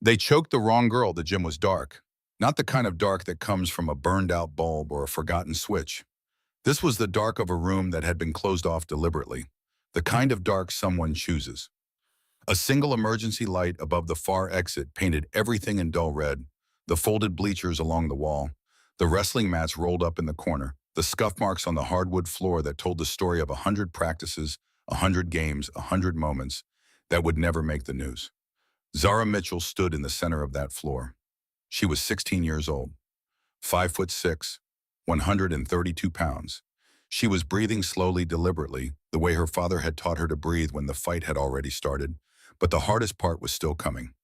They choked the wrong girl. The gym was dark. Not the kind of dark that comes from a burned-out bulb or a forgotten switch. This was the dark of a room that had been closed off deliberately. The kind of dark someone chooses. A single emergency light above the far exit painted everything in dull red, the folded bleachers along the wall, the wrestling mats rolled up in the corner, the scuff marks on the hardwood floor that told the story of 100 practices, 100 games, 100 moments that would never make the news. Zara Mitchell stood in the center of that floor. She was 16 years old, 5'6", 132 pounds. She was breathing slowly, deliberately, the way her father had taught her to breathe when the fight had already started, but the hardest part was still coming.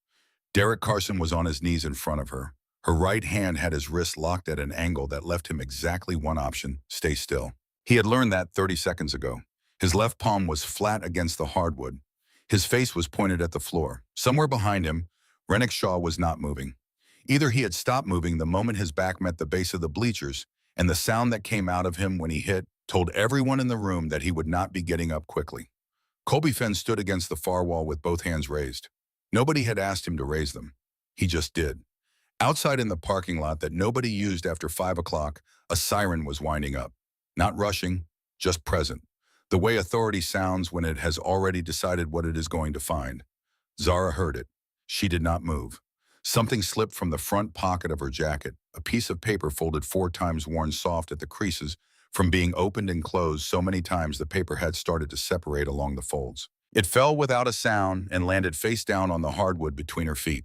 Derek Carson was on his knees in front of her. Her right hand had his wrist locked at an angle that left him exactly one option: stay still. He had learned that 30 seconds ago. His left palm was flat against the hardwood. His face was pointed at the floor. Somewhere behind him, Rennick Shaw was not moving. Either he had stopped moving the moment his back met the base of the bleachers, and the sound that came out of him when he hit told everyone in the room that he would not be getting up quickly. Colby Fenn stood against the far wall with both hands raised. Nobody had asked him to raise them. He just did. Outside in the parking lot that nobody used after 5 o'clock, a siren was winding up. Not rushing, just present. The way authority sounds when it has already decided what it is going to find. Zara heard it. She did not move. Something slipped from the front pocket of her jacket, a piece of paper folded 4 times, worn soft at the creases from being opened and closed so many times the paper had started to separate along the folds. It fell without a sound and landed face down on the hardwood between her feet.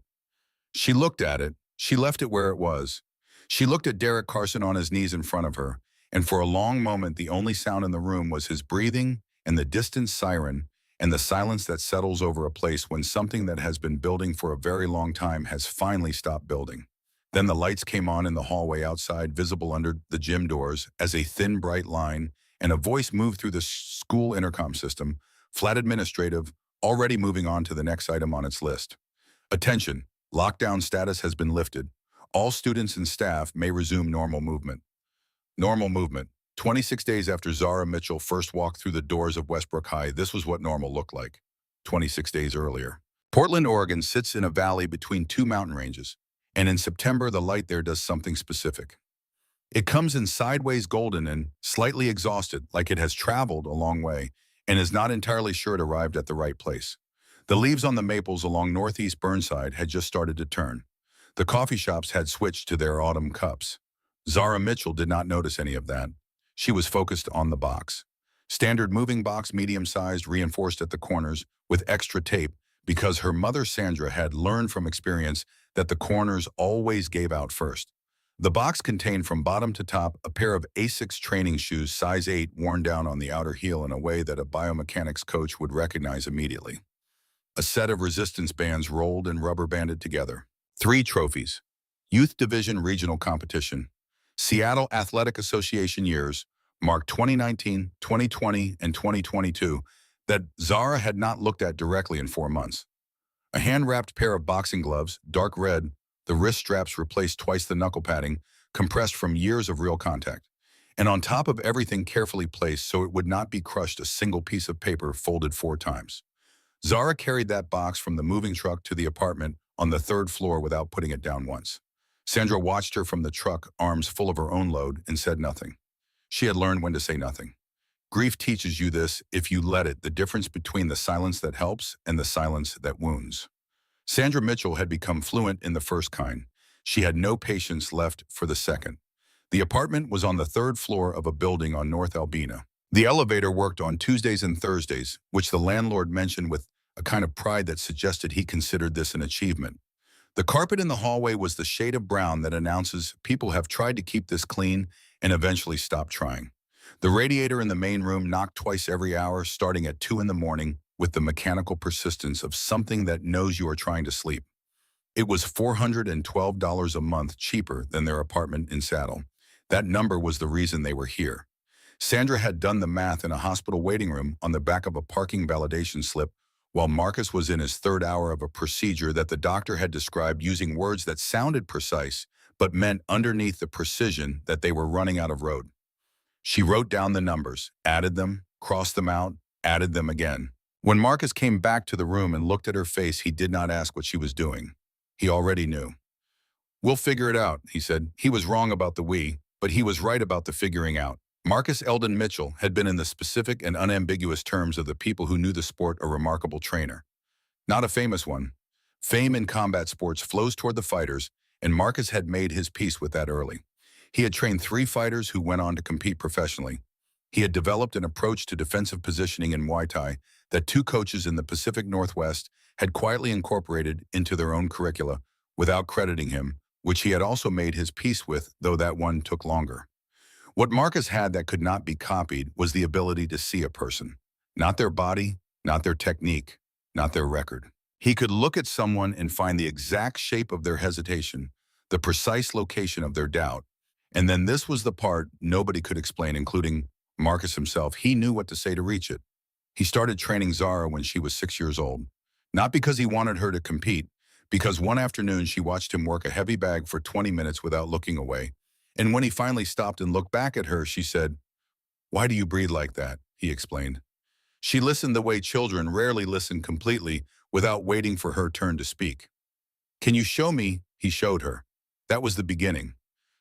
She looked at it. She left it where it was. She looked at Derek Carson on his knees in front of her, and for a long moment the only sound in the room was his breathing and the distant siren and the silence that settles over a place when something that has been building for a very long time has finally stopped building. Then the lights came on in the hallway outside, visible under the gym doors as a thin, bright line, and a voice moved through the school intercom system, flat administrative, already moving on to the next item on its list. Attention, lockdown status has been lifted. All students and staff may resume normal movement. Normal movement. 26 days after Zara Mitchell first walked through the doors of Westbrook High, this was what normal looked like. 26 days earlier. Portland, Oregon sits in a valley between 2 mountain ranges, and in September the light there does something specific. It comes in sideways golden and slightly exhausted, like it has traveled a long way and is not entirely sure it arrived at the right place. The leaves on the maples along northeast Burnside had just started to turn. The coffee shops had switched to their autumn cups. Zara Mitchell did not notice any of that. She was focused on the box. Standard moving box, medium-sized, reinforced at the corners with extra tape because her mother Sandra had learned from experience that the corners always gave out first. The box contained from bottom to top a pair of Asics training shoes, size 8, worn down on the outer heel in a way that a biomechanics coach would recognize immediately. A set of resistance bands rolled and rubber banded together. 3 trophies. Youth Division Regional Competition. Seattle Athletic Association years, marked 2019, 2020, and 2022, that Zara had not looked at directly in 4 months. A hand-wrapped pair of boxing gloves, dark red, the wrist straps replaced twice the knuckle padding, compressed from years of real contact. And on top of everything carefully placed so it would not be crushed, a single piece of paper folded 4 times. Zara carried that box from the moving truck to the apartment on the 3rd floor without putting it down once. Sandra watched her from the truck, arms full of her own load, and said nothing. She had learned when to say nothing. Grief teaches you this if you let it, the difference between the silence that helps and the silence that wounds. Sandra Mitchell had become fluent in the first kind. She had no patience left for the second. The apartment was on the 3rd floor of a building on North Albina. The elevator worked on Tuesdays and Thursdays, which the landlord mentioned with a kind of pride that suggested he considered this an achievement. The carpet in the hallway was the shade of brown that announces people have tried to keep this clean and eventually stopped trying. The radiator in the main room knocked twice every hour, starting at 2 in the morning, with the mechanical persistence of something that knows you are trying to sleep. It was $412 a month cheaper than their apartment in Saddle. That number was the reason they were here. Sandra had done the math in a hospital waiting room on the back of a parking validation slip while Marcus was in his 3rd hour of a procedure that the doctor had described using words that sounded precise but meant underneath the precision that they were running out of road. She wrote down the numbers, added them, crossed them out, added them again. When Marcus came back to the room and looked at her face, he did not ask what she was doing. He already knew. "We'll figure it out," he said. He was wrong about the we, but he was right about the figuring out. Marcus Eldon Mitchell had been in the specific and unambiguous terms of the people who knew the sport a remarkable trainer. Not a famous one. Fame in combat sports flows toward the fighters, and Marcus had made his peace with that early. He had trained 3 fighters who went on to compete professionally. He had developed an approach to defensive positioning in Muay Thai that 2 coaches in the Pacific Northwest had quietly incorporated into their own curricula without crediting him, which he had also made his peace with, though that one took longer. What Marcus had that could not be copied was the ability to see a person. Not their body, not their technique, not their record. He could look at someone and find the exact shape of their hesitation, the precise location of their doubt. And then this was the part nobody could explain, including Marcus himself. He knew what to say to reach it. He started training Zara when she was 6 years old. Not because he wanted her to compete, because one afternoon she watched him work a heavy bag for 20 minutes without looking away. And when he finally stopped and looked back at her, she said, "Why do you breathe like that?" he explained. She listened the way children rarely listen completely without waiting for her turn to speak. "Can you show me?" He showed her. That was the beginning.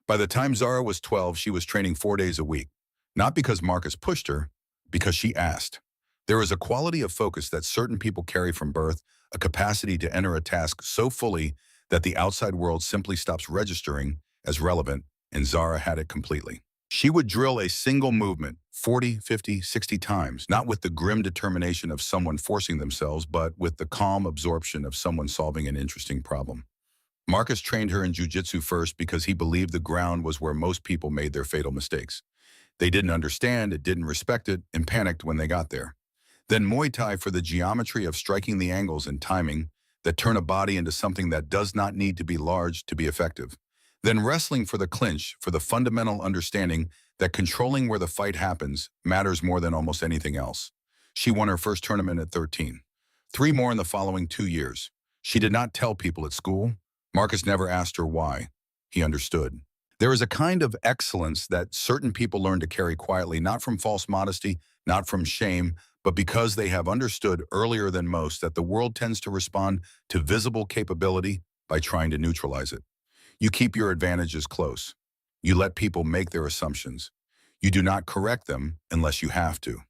By the time Zara was 12, she was training 4 days a week. Not because Marcus pushed her, because she asked. There is a quality of focus that certain people carry from birth, a capacity to enter a task so fully that the outside world simply stops registering as relevant, and Zara had it completely. She would drill a single movement 40, 50, 60 times, not with the grim determination of someone forcing themselves, but with the calm absorption of someone solving an interesting problem. Marcus trained her in jiu-jitsu first because he believed the ground was where most people made their fatal mistakes. They didn't understand it, didn't respect it, and panicked when they got there. Then Muay Thai for the geometry of striking the angles and timing that turn a body into something that does not need to be large to be effective. Then wrestling for the clinch, for the fundamental understanding that controlling where the fight happens matters more than almost anything else. She won her first tournament at 13. 3 more in the following 2 years. She did not tell people at school. Marcus never asked her why. He understood. There is a kind of excellence that certain people learn to carry quietly, not from false modesty, not from shame, but because they have understood earlier than most that the world tends to respond to visible capability by trying to neutralize it. You keep your advantages close. You let people make their assumptions. You do not correct them unless you have to.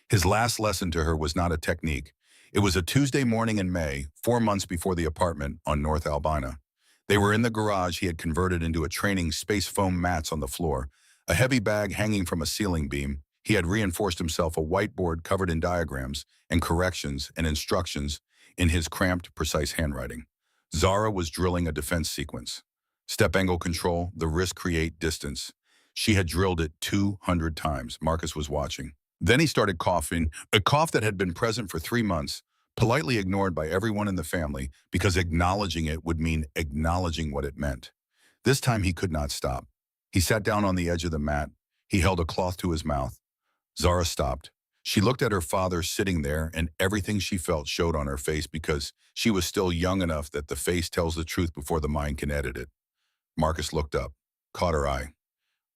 His last lesson to her was not a technique. It was a Tuesday morning in May, 4 months before the apartment on North Albina. They were in the garage he had converted into a training space, foam mats on the floor, a heavy bag hanging from a ceiling beam. He had reinforced himself a whiteboard covered in diagrams and corrections and instructions in his cramped, precise handwriting. Zara was drilling a defense sequence. Step angle control, the wrist create distance. She had drilled it 200 times. Marcus was watching. Then he started coughing, a cough that had been present for 3 months, politely ignored by everyone in the family because acknowledging it would mean acknowledging what it meant. This time he could not stop. He sat down on the edge of the mat. He held a cloth to his mouth. Zara stopped. She looked at her father sitting there, and everything she felt showed on her face because she was still young enough that the face tells the truth before the mind can edit it. Marcus looked up, caught her eye.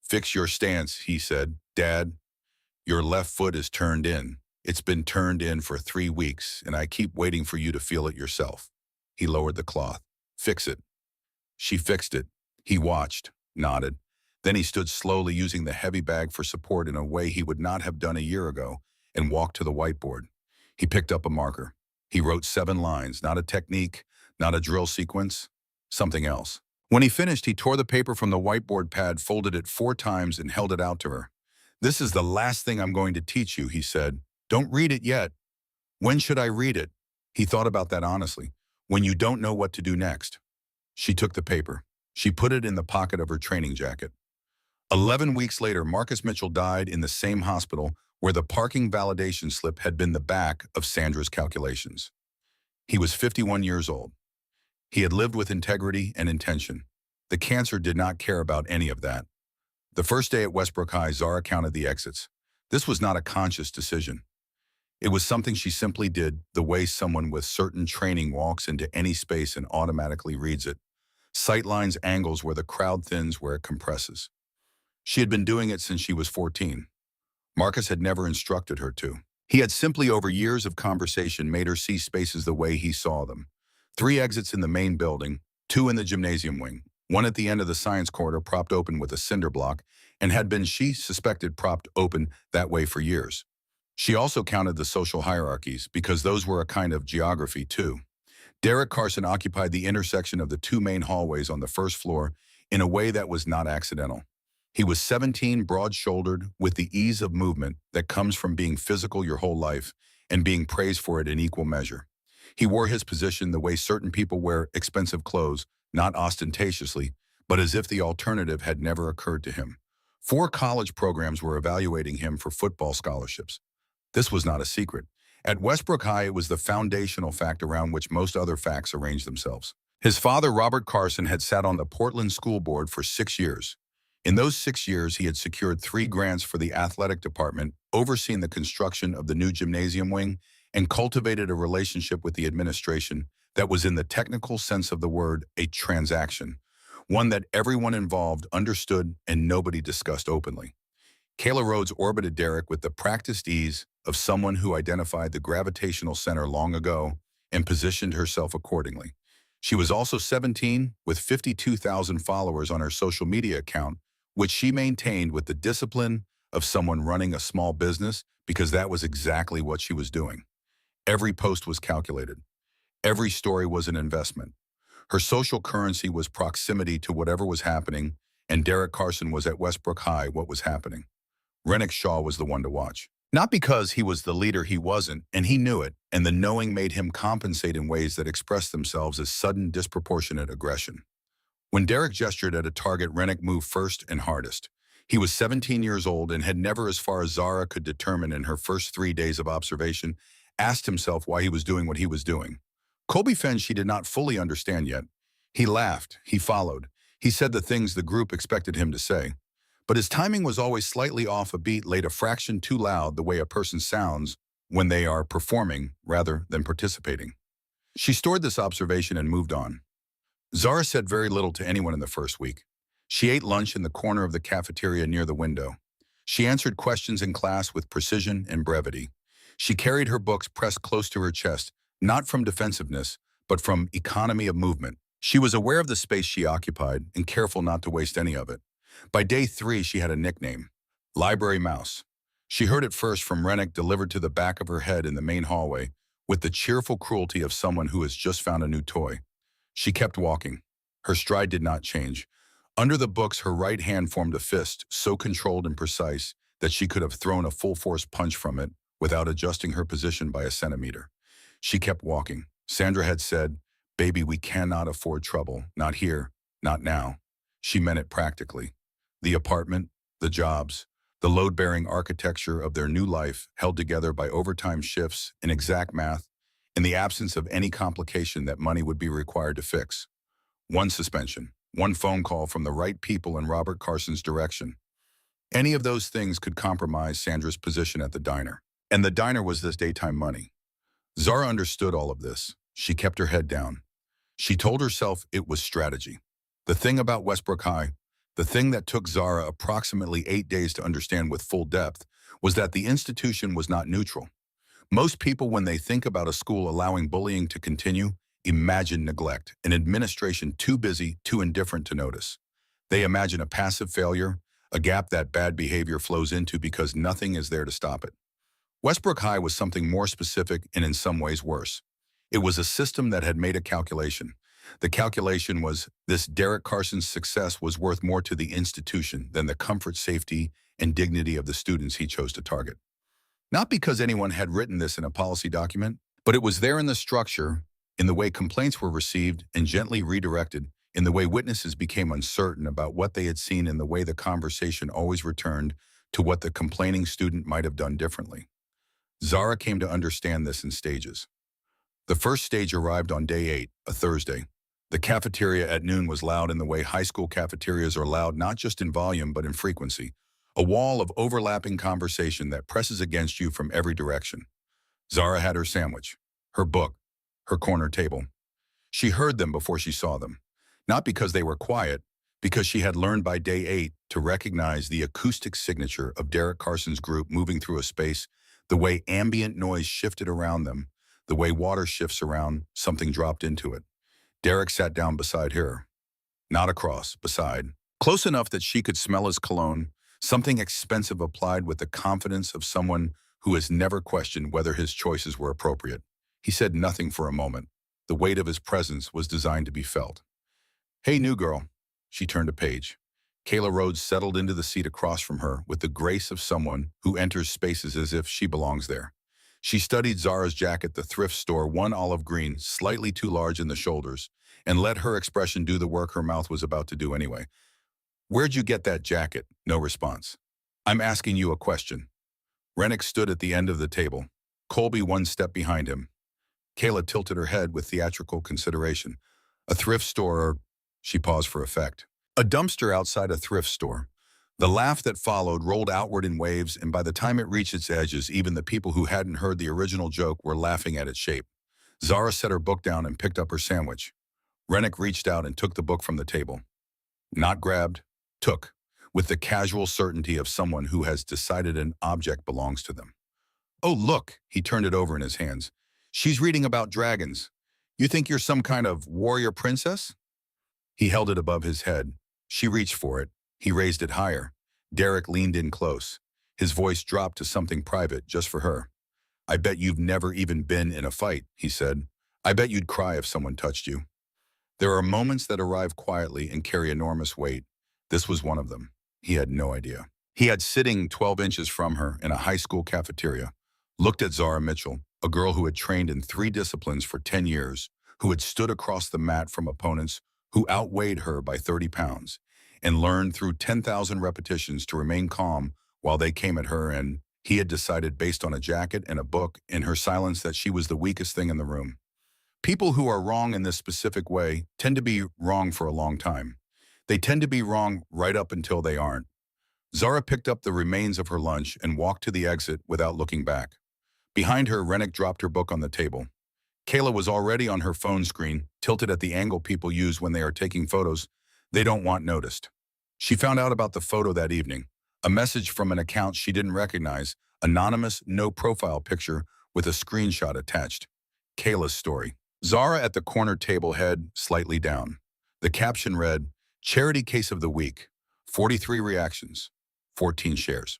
"Fix your stance," he said. "Dad, your left foot is turned in. It's been turned in for 3 weeks, and I keep waiting for you to feel it yourself." He lowered the cloth. "Fix it." She fixed it. He watched, nodded. Then he stood slowly, using the heavy bag for support in a way he would not have done a year ago, and walked to the whiteboard. He picked up a marker. He wrote 7 lines, not a technique, not a drill sequence, something else. When he finished, he tore the paper from the whiteboard pad, folded it 4 times, and held it out to her. "This is the last thing I'm going to teach you," he said. "Don't read it yet." "When should I read it?" He thought about that honestly. "When you don't know what to do next." She took the paper. She put it in the pocket of her training jacket. 11 weeks later, Marcus Mitchell died in the same hospital where the parking validation slip had been the back of Sandra's calculations. He was 51 years old. He had lived with integrity and intention. The cancer did not care about any of that. The first day at Westbrook High, Zara counted the exits. This was not a conscious decision. It was something she simply did, the way someone with certain training walks into any space and automatically reads it. Sightlines, angles where the crowd thins, where it compresses. She had been doing it since she was 14. Marcus had never instructed her to. He had simply, over years of conversation, made her see spaces the way he saw them. 3 exits in the main building, two in the gymnasium wing, one at the end of the science corridor propped open with a cinder block, and had been, she suspected, propped open that way for years. She also counted the social hierarchies, because those were a kind of geography too. Derek Carson occupied the intersection of the two main hallways on the first floor in a way that was not accidental. He was 17, broad-shouldered, with the ease of movement that comes from being physical your whole life and being praised for it in equal measure. He wore his position the way certain people wear expensive clothes, not ostentatiously, but as if the alternative had never occurred to him. 4 college programs were evaluating him for football scholarships. This was not a secret. At Westbrook High, it was the foundational fact around which most other facts arranged themselves. His father, Robert Carson, had sat on the Portland School Board for 6 years. In those 6 years, he had secured 3 grants for the athletic department, overseen the construction of the new gymnasium wing, and cultivated a relationship with the administration that was, in the technical sense of the word, a transaction, one that everyone involved understood and nobody discussed openly. Kayla Rhodes orbited Derek with the practiced ease of someone who identified the gravitational center long ago and positioned herself accordingly. She was also 17, with 52,000 followers on her social media account, which she maintained with the discipline of someone running a small business, because that was exactly what she was doing. Every post was calculated. Every story was an investment. Her social currency was proximity to whatever was happening, and Derek Carson was at Westbrook High what was happening. Rennick Shaw was the one to watch. Not because he was the leader he wasn't, and he knew it, and the knowing made him compensate in ways that expressed themselves as sudden, disproportionate aggression. When Derek gestured at a target, Rennick moved first and hardest. He was 17 years old and had never, as far as Zara could determine in her first 3 days of observation, asked himself why he was doing what he was doing. Colby Fenn she did not fully understand yet. He laughed, he followed, he said the things the group expected him to say. But his timing was always slightly off a beat, laid a fraction too loud, the way a person sounds when they are performing rather than participating. She stored this observation and moved on. Zara said very little to anyone in the first week. She ate lunch in the corner of the cafeteria near the window. She answered questions in class with precision and brevity. She carried her books pressed close to her chest, not from defensiveness, but from economy of movement. She was aware of the space she occupied and careful not to waste any of it. By day 3, she had a nickname, Library Mouse. She heard it first from Rennick, delivered to the back of her head in the main hallway, with the cheerful cruelty of someone who has just found a new toy. She kept walking. Her stride did not change. Under the books, her right hand formed a fist, so controlled and precise that she could have thrown a full-force punch from it without adjusting her position by a centimeter. She kept walking. Sandra had said, "Baby, we cannot afford trouble. Not here. Not now." She meant it practically. The apartment, the jobs, the load-bearing architecture of their new life, held together by overtime shifts and exact math, in the absence of any complication that money would be required to fix. One suspension, one phone call from the right people in Robert Carson's direction. Any of those things could compromise Sandra's position at the diner. And the diner was this daytime money. Zara understood all of this. She kept her head down. She told herself it was strategy. The thing about Westbrook High, the thing that took Zara approximately 8 days to understand with full depth, was that the institution was not neutral. Most people, when they think about a school allowing bullying to continue, imagine neglect, an administration too busy, too indifferent to notice. They imagine a passive failure, a gap that bad behavior flows into because nothing is there to stop it. Westbrook High was something more specific and in some ways worse. It was a system that had made a calculation. The calculation was this: Derek Carson's success was worth more to the institution than the comfort, safety, and dignity of the students he chose to target. Not because anyone had written this in a policy document, but it was there in the structure, in the way complaints were received and gently redirected, in the way witnesses became uncertain about what they had seen, in the way the conversation always returned to what the complaining student might have done differently. Zara came to understand this in stages. The first stage arrived on day 8, a Thursday. The cafeteria at noon was loud in the way high school cafeterias are loud, not just in volume but in frequency. A wall of overlapping conversation that presses against you from every direction. Zara had her sandwich, her book, her corner table. She heard them before she saw them. Not because they were quiet, because she had learned by day 8 to recognize the acoustic signature of Derek Carson's group moving through a space, the way ambient noise shifted around them, the way water shifts around something dropped into it. Derek sat down beside her. Not across, beside. Close enough that she could smell his cologne, something expensive applied with the confidence of someone who has never questioned whether his choices were appropriate. He said nothing for a moment. The weight of his presence was designed to be felt. "Hey, new girl." She turned a page. Kayla Rhodes settled into the seat across from her with the grace of someone who enters spaces as if she belongs there. She studied Zara's jacket at the thrift store, one olive green, slightly too large in the shoulders, and let her expression do the work her mouth was about to do anyway. "Where'd you get that jacket?" No response. "I'm asking you a question." Rennick stood at the end of the table, Colby one step behind him. Kayla tilted her head with theatrical consideration. "A thrift store or—" She paused for effect. "A dumpster outside a thrift store." The laugh that followed rolled outward in waves, and by the time it reached its edges, even the people who hadn't heard the original joke were laughing at its shape. Zara set her book down and picked up her sandwich. Rennick reached out and took the book from the table. Not grabbed, took, with the casual certainty of someone who has decided an object belongs to them. "Oh, look," he turned it over in his hands. "She's reading about dragons. You think you're some kind of warrior princess?" He held it above his head. She reached for it. He raised it higher. Derek leaned in close. His voice dropped to something private just for her. "I bet you've never even been in a fight," he said. "I bet you'd cry if someone touched you." There are moments that arrive quietly and carry enormous weight. This was one of them. He had no idea. He had sitting 12 inches from her in a high school cafeteria, looked at Zara Mitchell, a girl who had trained in 3 disciplines for 10 years, who had stood across the mat from opponents who outweighed her by 30 pounds, and learned through 10,000 repetitions to remain calm while they came at her, and he had decided based on a jacket and a book in her silence that she was the weakest thing in the room. People who are wrong in this specific way tend to be wrong for a long time. They tend to be wrong right up until they aren't. Zara picked up the remains of her lunch and walked to the exit without looking back. Behind her, Rennick dropped her book on the table. Kayla was already on her phone screen, tilted at the angle people use when they are taking photos they don't want noticed. She found out about the photo that evening, a message from an account she didn't recognize, anonymous, no-profile picture with a screenshot attached. Kayla's story. Zara at the corner table, head slightly down. The caption read, "Charity Case of the Week, 43 reactions, 14 shares."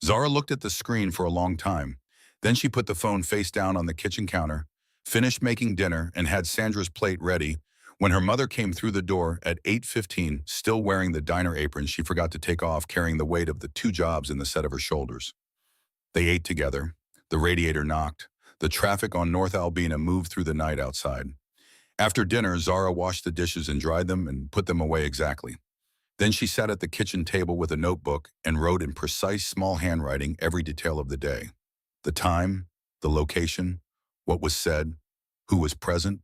Zara looked at the screen for a long time. Then she put the phone face down on the kitchen counter, finished making dinner, and had Sandra's plate ready when her mother came through the door at 8:15, still wearing the diner apron she forgot to take off, carrying the weight of the 2 jobs in the set of her shoulders. They ate together. The radiator knocked. The traffic on North Albina moved through the night outside. After dinner, Zara washed the dishes and dried them and put them away exactly. Then she sat at the kitchen table with a notebook and wrote in precise small handwriting every detail of the day. The time, the location, what was said, who was present,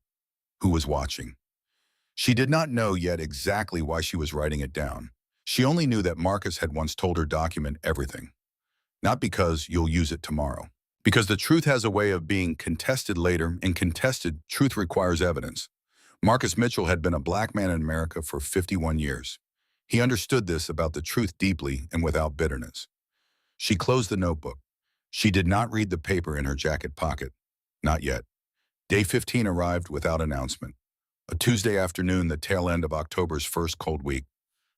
who was watching. She did not know yet exactly why she was writing it down. She only knew that Marcus had once told her document everything. Not because you'll use it tomorrow. Because the truth has a way of being contested later, and contested truth requires evidence. Marcus Mitchell had been a black man in America for 51 years. He understood this about the truth deeply and without bitterness. She closed the notebook. She did not read the paper in her jacket pocket. Not yet. Day 15 arrived without announcement. A Tuesday afternoon, the tail end of October's first cold week.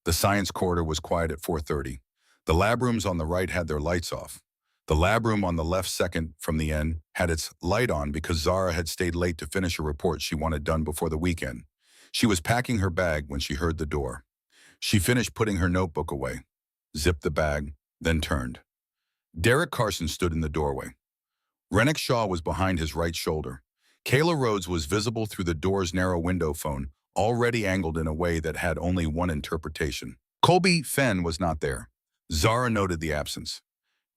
The science corridor was quiet at 4:30. The lab rooms on the right had their lights off. The lab room on the left, second from the end, had its light on because Zara had stayed late to finish a report she wanted done before the weekend. She was packing her bag when she heard the door. She finished putting her notebook away, zipped the bag, then turned. Derek Carson stood in the doorway. Rennick Shaw was behind his right shoulder. Kayla Rhodes was visible through the door's narrow window phone, already angled in a way that had only one interpretation. Colby Fenn was not there. Zara noted the absence.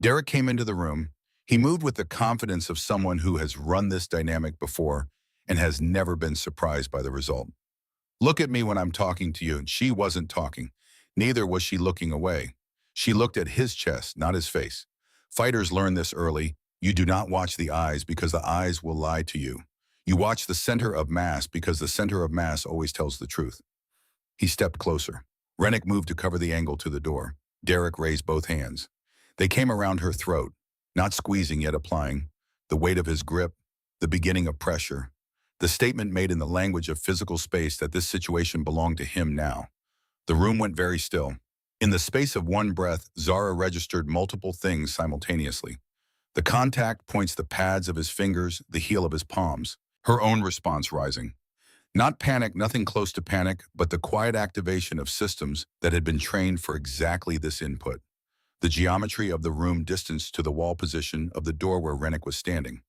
Derek came into the room. He moved with the confidence of someone who has run this dynamic before and has never been surprised by the result. "Look at me when I'm talking to you," and she wasn't talking. Neither was she looking away. She looked at his chest, not his face. Fighters learn this early. You do not watch the eyes because the eyes will lie to you. You watch the center of mass because the center of mass always tells the truth. He stepped closer. Rennick moved to cover the angle to the door. Derek raised both hands. They came around her throat, not squeezing yet applying, the weight of his grip, the beginning of pressure. The statement made in the language of physical space that this situation belonged to him now. The room went very still. In the space of one breath, Zara registered multiple things simultaneously. The contact points the pads of his fingers, the heel of his palms. Her own response rising. Not panic, nothing close to panic, but the quiet activation of systems that had been trained for exactly this input. The geometry of the room distanced to the wall position of the door where Rennick was standing.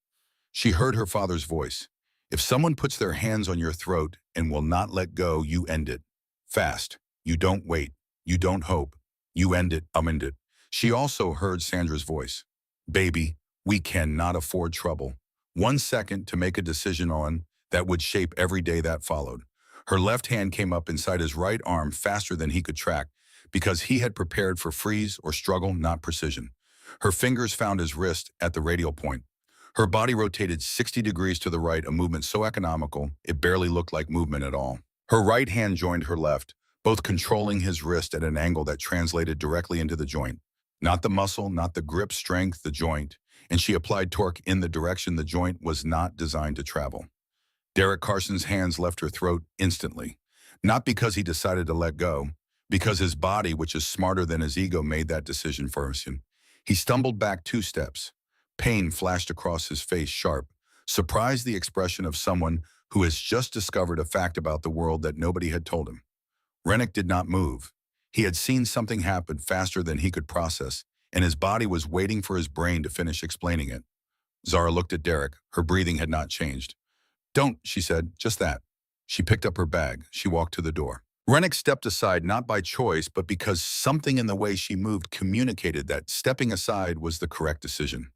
She heard her father's voice. If someone puts their hands on your throat and will not let go, you end it. Fast. You don't wait. You don't hope. You end it. End it. She also heard Sandra's voice. Baby, we cannot afford trouble. 1 second to make a decision on that would shape every day that followed. Her left hand came up inside his right arm faster than he could track because he had prepared for freeze or struggle, not precision. Her fingers found his wrist at the radial point. Her body rotated 60 degrees to the right, a movement so economical it barely looked like movement at all. Her right hand joined her left, both controlling his wrist at an angle that translated directly into the joint. Not the muscle, not the grip strength, the joint. And she applied torque in the direction the joint was not designed to travel. Derek Carson's hands left her throat instantly. Not because he decided to let go, because his body, which is smarter than his ego, made that decision for him. He stumbled back 2 steps. Pain flashed across his face sharp, surprised the expression of someone who has just discovered a fact about the world that nobody had told him. Rennick did not move. He had seen something happen faster than he could process, and his body was waiting for his brain to finish explaining it. Zara looked at Derek. Her breathing had not changed. Don't, she said, just that. She picked up her bag. She walked to the door. Rennick stepped aside not by choice, but because something in the way she moved communicated that stepping aside was the correct decision.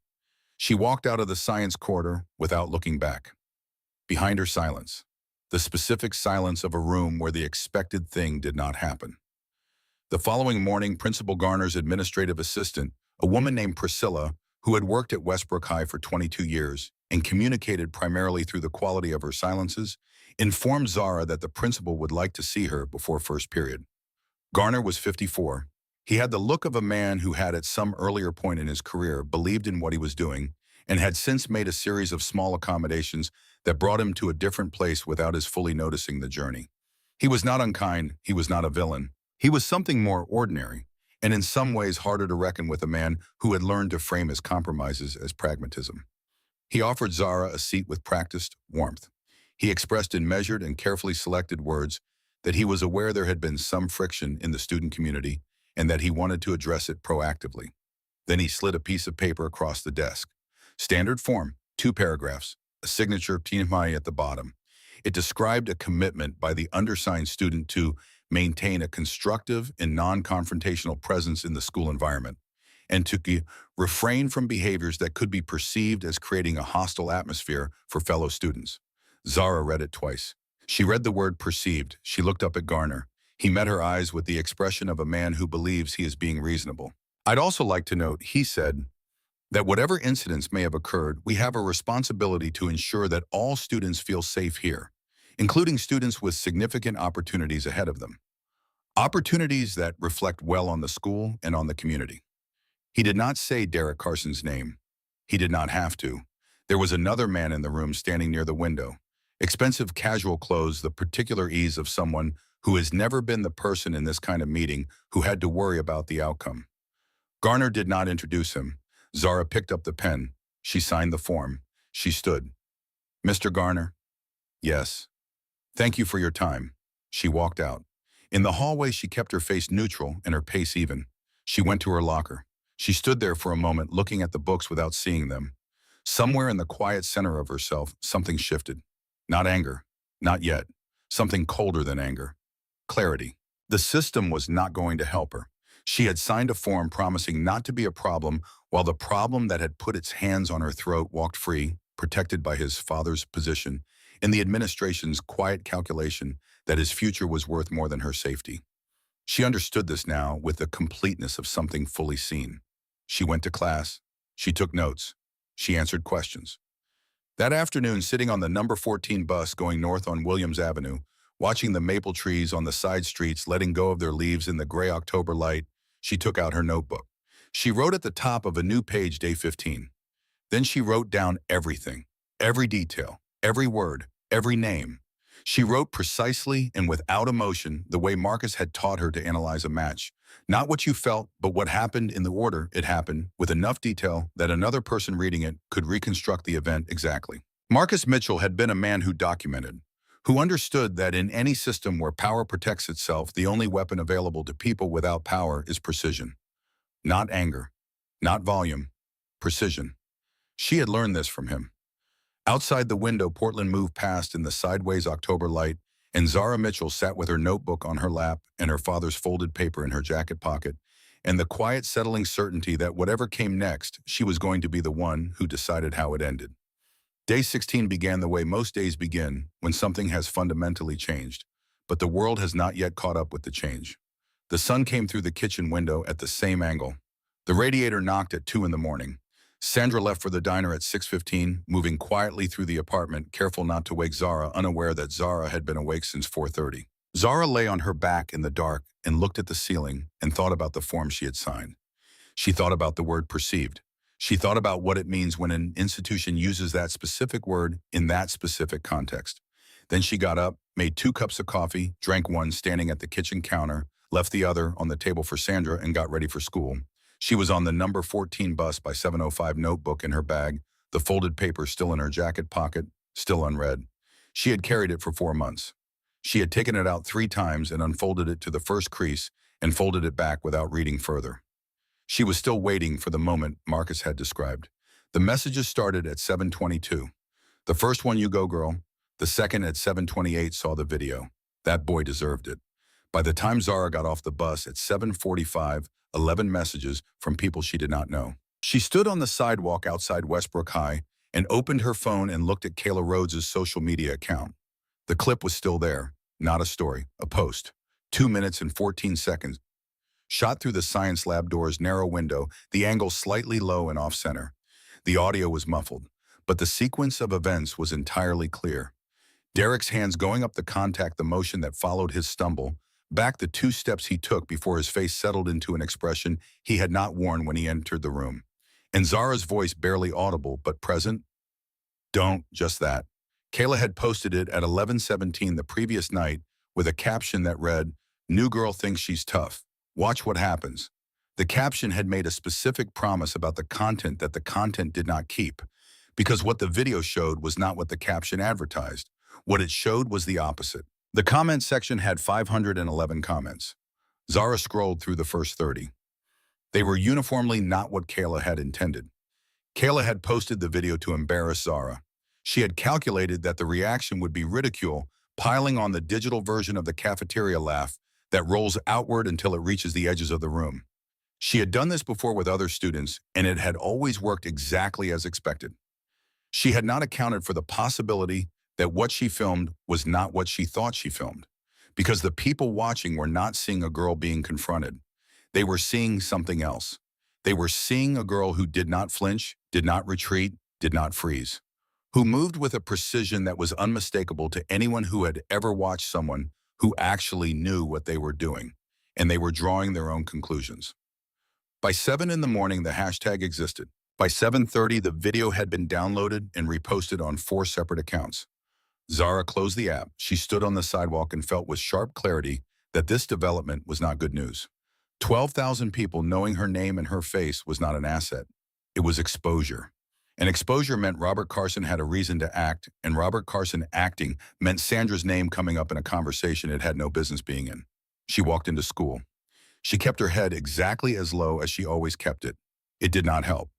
She walked out of the science corridor without looking back. Behind her, silence. The specific silence of a room where the expected thing did not happen. The following morning, Principal Garner's administrative assistant, a woman named Priscilla, who had worked at Westbrook High for 22 years and communicated primarily through the quality of her silences, informed Zara that the principal would like to see her before first period. Garner was 54. He had the look of a man who had at some earlier point in his career believed in what he was doing and had since made a series of small accommodations that brought him to a different place without his fully noticing the journey. He was not unkind. He was not a villain. He was something more ordinary, and in some ways harder to reckon with, a man who had learned to frame his compromises as pragmatism. He offered Zara a seat with practiced warmth. He expressed in measured and carefully selected words that he was aware there had been some friction in the student community and that he wanted to address it proactively. Then he slid a piece of paper across the desk. Standard form, 2 paragraphs, a signature TMI at the bottom. It described a commitment by the undersigned student to maintain a constructive and non-confrontational presence in the school environment, and to refrain from behaviors that could be perceived as creating a hostile atmosphere for fellow students. Zara read it twice. She read the word perceived. She looked up at Garner. He met her eyes with the expression of a man who believes he is being reasonable. I'd also like to note, he said, that whatever incidents may have occurred, we have a responsibility to ensure that all students feel safe here, including students with significant opportunities ahead of them. Opportunities that reflect well on the school and on the community. He did not say Derek Carson's name. He did not have to. There was another man in the room standing near the window. Expensive casual clothes, the particular ease of someone who has never been the person in this kind of meeting who had to worry about the outcome. Garner did not introduce him. Zara picked up the pen. She signed the form. She stood. Mr. Garner? Yes. Thank you for your time. She walked out. In the hallway, she kept her face neutral and her pace even. She went to her locker. She stood there for a moment, looking at the books without seeing them. Somewhere in the quiet center of herself, something shifted. Not anger. Not yet. Something colder than anger. Clarity. The system was not going to help her. She had signed a form promising not to be a problem, while the problem that had put its hands on her throat walked free, protected by his father's position, in the administration's quiet calculation that his future was worth more than her safety. She understood this now with the completeness of something fully seen. She went to class. She took notes. She answered questions. That afternoon, sitting on the number 14 bus going north on Williams Avenue, watching the maple trees on the side streets letting go of their leaves in the gray October light, she took out her notebook. She wrote at the top of a new page day 15. Then she wrote down everything, every detail, every word, Every name. She wrote precisely and without emotion the way Marcus had taught her to analyze a match. Not what you felt, but what happened in the order it happened, with enough detail that another person reading it could reconstruct the event exactly. Marcus Mitchell had been a man who documented, who understood that in any system where power protects itself, the only weapon available to people without power is precision. Not anger, not volume, precision. She had learned this from him. Outside the window, Portland moved past in the sideways October light, and Zara Mitchell sat with her notebook on her lap and her father's folded paper in her jacket pocket, and the quiet, settling certainty that whatever came next, she was going to be the one who decided how it ended. Day 16 began the way most days begin, when something has fundamentally changed, but the world has not yet caught up with the change. The sun came through the kitchen window at the same angle. The radiator knocked at 2 in the morning. Sandra left for the diner at 6:15, moving quietly through the apartment, careful not to wake Zara, unaware that Zara had been awake since 4:30. Zara lay on her back in the dark and looked at the ceiling and thought about the form she had signed. She thought about the word perceived. She thought about what it means when an institution uses that specific word in that specific context. Then she got up, made 2 cups of coffee, drank one standing at the kitchen counter, left the other on the table for Sandra, and got ready for school. She was on the number 14 bus by 7:05, notebook in her bag, the folded paper still in her jacket pocket, still unread. She had carried it for 4 months. She had taken it out 3 times and unfolded it to the first crease and folded it back without reading further. She was still waiting for the moment Marcus had described. The messages started at 7:22. The first one, "You go, girl." The second at 7:28 saw the video. That boy deserved it. By the time Zara got off the bus at 7:45, 11 messages from people she did not know. She stood on the sidewalk outside Westbrook High and opened her phone and looked at Kayla Rhodes' social media account. The clip was still there, not a story, a post. 2 minutes and 14 seconds. Shot through the science lab door's narrow window, the angle slightly low and off-center. The audio was muffled, but the sequence of events was entirely clear. Derek's hands going up the contact, the motion that followed his stumble, back the 2 steps he took before his face settled into an expression he had not worn when he entered the room. And Zara's voice barely audible but present. "Don't, just that." Kayla had posted it at 11:17 the previous night with a caption that read, "New girl thinks she's tough. Watch what happens." The caption had made a specific promise about the content that the content did not keep, because what the video showed was not what the caption advertised. What it showed was the opposite. The comment section had 511 comments. Zara scrolled through the first 30. They were uniformly not what Kayla had intended. Kayla had posted the video to embarrass Zara. She had calculated that the reaction would be ridicule, piling on the digital version of the cafeteria laugh that rolls outward until it reaches the edges of the room. She had done this before with other students, and it had always worked exactly as expected. She had not accounted for the possibility that what she filmed was not what she thought she filmed, because the people watching were not seeing a girl being confronted. They were seeing something else. They were seeing a girl who did not flinch, did not retreat, did not freeze, who moved with a precision that was unmistakable to anyone who had ever watched someone who actually knew what they were doing, and they were drawing their own conclusions. By 7 in the morning, the hashtag existed. By 7:30, the video had been downloaded and reposted on 4 separate accounts. Zara closed the app. She stood on the sidewalk and felt with sharp clarity that this development was not good news. 12,000 people knowing her name and her face was not an asset. It was exposure. And exposure meant Robert Carson had a reason to act, and Robert Carson acting meant Sandra's name coming up in a conversation it had no business being in. She walked into school. She kept her head exactly as low as she always kept it. It did not help.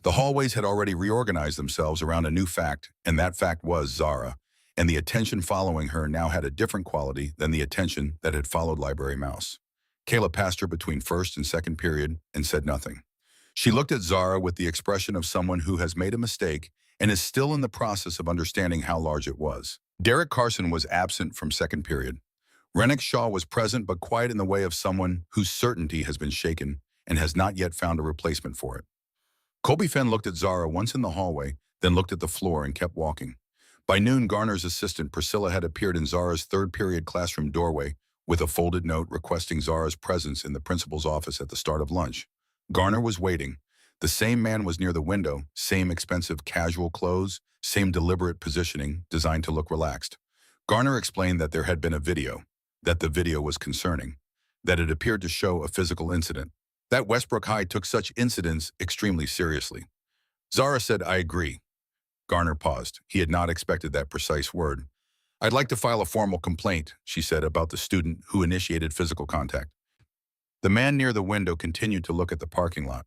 The hallways had already reorganized themselves around a new fact, and that fact was Zara, and the attention following her now had a different quality than the attention that had followed Library Mouse. Kayla passed her between first and second period and said nothing. She looked at Zara with the expression of someone who has made a mistake and is still in the process of understanding how large it was. Derek Carson was absent from second period. Rennick Shaw was present but quiet in the way of someone whose certainty has been shaken and has not yet found a replacement for it. Colby Fenn looked at Zara once in the hallway, then looked at the floor and kept walking. By noon, Garner's assistant, Priscilla, had appeared in Zara's third period classroom doorway with a folded note requesting Zara's presence in the principal's office at the start of lunch. Garner was waiting. The same man was near the window, same expensive casual clothes, same deliberate positioning designed to look relaxed. Garner explained that there had been a video, that the video was concerning, that it appeared to show a physical incident, that Westbrook High took such incidents extremely seriously. Zara said, "I agree." Garner paused. He had not expected that precise word. "I'd like to file a formal complaint," she said, "about the student who initiated physical contact." The man near the window continued to look at the parking lot.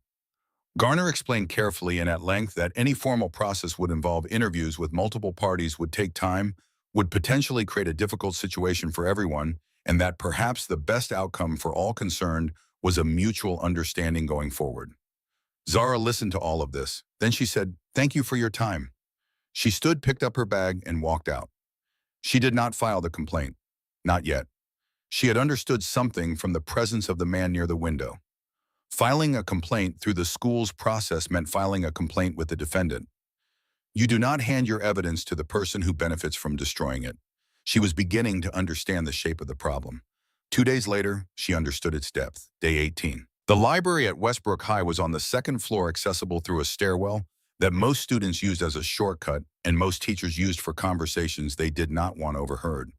Garner explained carefully and at length that any formal process would involve interviews with multiple parties, would take time, would potentially create a difficult situation for everyone, and that perhaps the best outcome for all concerned was a mutual understanding going forward. Zara listened to all of this. Then she said, "Thank you for your time." She stood, picked up her bag, and walked out. She did not file the complaint. Not yet. She had understood something from the presence of the man near the window. Filing a complaint through the school's process meant filing a complaint with the defendant. You do not hand your evidence to the person who benefits from destroying it. She was beginning to understand the shape of the problem. 2 days later, she understood its depth. Day 18. The library at Westbrook High was on the second floor, accessible through a stairwell that most students used as a shortcut and most teachers used for conversations they did not want overheard.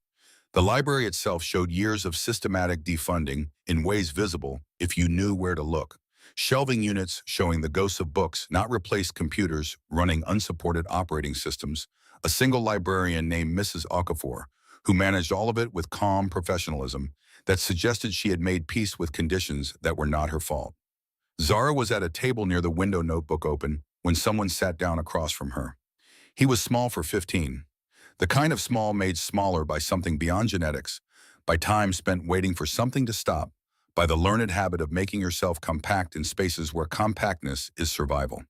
The library itself showed years of systematic defunding in ways visible if you knew where to look. Shelving units showing the ghosts of books, not replaced computers running unsupported operating systems, a single librarian named Mrs. Okafor, who managed all of it with calm professionalism that suggested she had made peace with conditions that were not her fault. Zara was at a table near the window, notebook open, when someone sat down across from her. He was small for 15. The kind of small made smaller by something beyond genetics, by time spent waiting for something to stop, by the learned habit of making yourself compact in spaces where compactness is survival.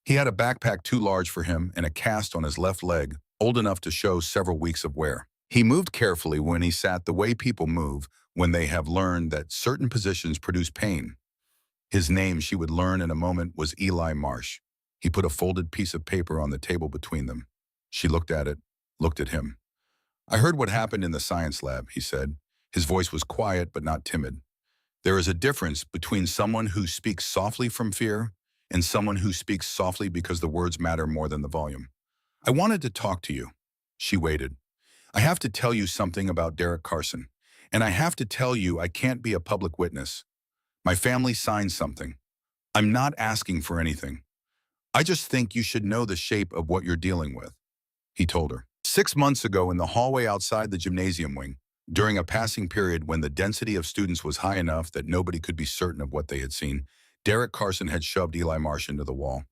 He had a backpack too large for him and a cast on his left leg, old enough to show several weeks of wear. He moved carefully when he sat, the way people move when they have learned that certain positions produce pain. His name, she would learn in a moment, was Eli Marsh. He put a folded piece of paper on the table between them. She looked at it, looked at him. "I heard what happened in the science lab," he said. His voice was quiet but not timid. "There is a difference between someone who speaks softly from fear and someone who speaks softly because the words matter more than the volume. I wanted to talk to you." She waited. "I have to tell you something about Derek Carson, and I have to tell you I can't be a public witness. My family signed something. I'm not asking for anything. I just think you should know the shape of what you're dealing with," he told her. 6 months ago, in the hallway outside the gymnasium wing, during a passing period when the density of students was high enough that nobody could be certain of what they had seen, Derek Carson had shoved Eli Marsh into the wall.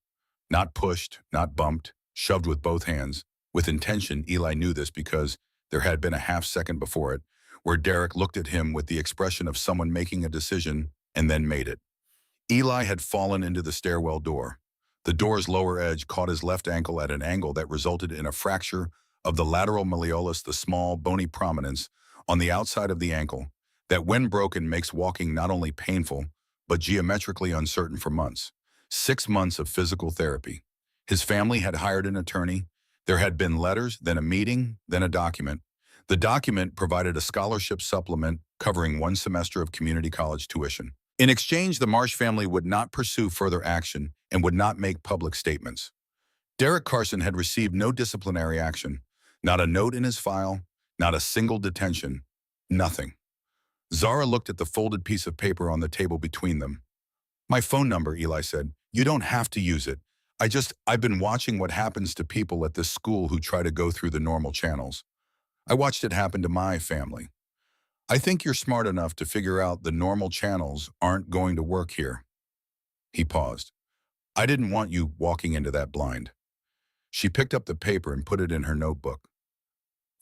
Not pushed, not bumped, shoved with both hands. With intention. Eli knew this because there had been a half-second before it, where Derek looked at him with the expression of someone making a decision and then made it. Eli had fallen into the stairwell door. The door's lower edge caught his left ankle at an angle that resulted in a fracture of the lateral malleolus, the small, bony prominence on the outside of the ankle that, when broken, makes walking not only painful, but geometrically uncertain for months. 6 months of physical therapy. His family had hired an attorney. There had been letters, then a meeting, then a document. The document provided a scholarship supplement covering 1 semester of community college tuition. In exchange, the Marsh family would not pursue further action and would not make public statements. Derek Carson had received no disciplinary action, not a note in his file, not a single detention, nothing. Zara looked at the folded piece of paper on the table between them. "My phone number," Eli said. "You don't have to use it. I've been watching what happens to people at this school who try to go through the normal channels. I watched it happen to my family. I think you're smart enough to figure out the normal channels aren't going to work here." He paused. "I didn't want you walking into that blind." She picked up the paper and put it in her notebook.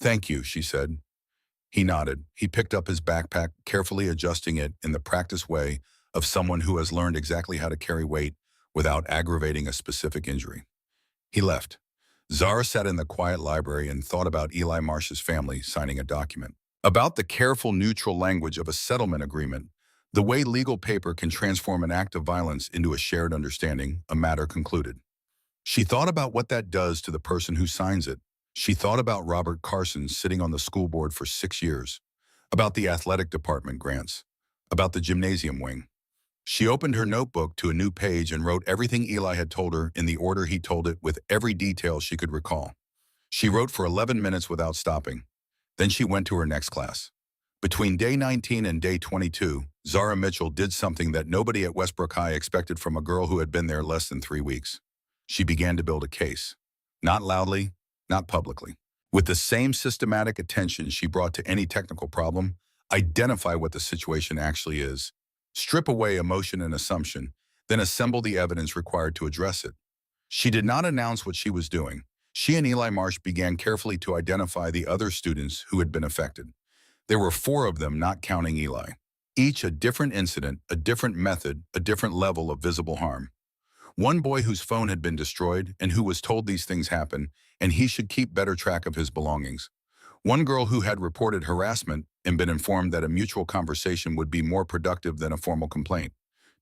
"Thank you," she said. He nodded. He picked up his backpack, carefully adjusting it in the practiced way of someone who has learned exactly how to carry weight without aggravating a specific injury. He left. Zara sat in the quiet library and thought about Eli Marsh's family signing a document, about the careful, neutral language of a settlement agreement, the way legal paper can transform an act of violence into a shared understanding, a matter concluded. She thought about what that does to the person who signs it. She thought about Robert Carson sitting on the school board for 6 years, about the athletic department grants, about the gymnasium wing. She opened her notebook to a new page and wrote everything Eli had told her in the order he told it with every detail she could recall. She wrote for 11 minutes without stopping. Then she went to her next class. Between day 19 and day 22, Zara Mitchell did something that nobody at Westbrook High expected from a girl who had been there less than 3 weeks. She began to build a case. Not loudly, not publicly. With the same systematic attention she brought to any technical problem, identify what the situation actually is, strip away emotion and assumption, then assemble the evidence required to address it. She did not announce what she was doing. She and Eli Marsh began carefully to identify the other students who had been affected. There were 4 of them, not counting Eli. Each a different incident, a different method, a different level of visible harm. One boy whose phone had been destroyed and who was told these things happen, and he should keep better track of his belongings. One girl who had reported harassment and been informed that a mutual conversation would be more productive than a formal complaint.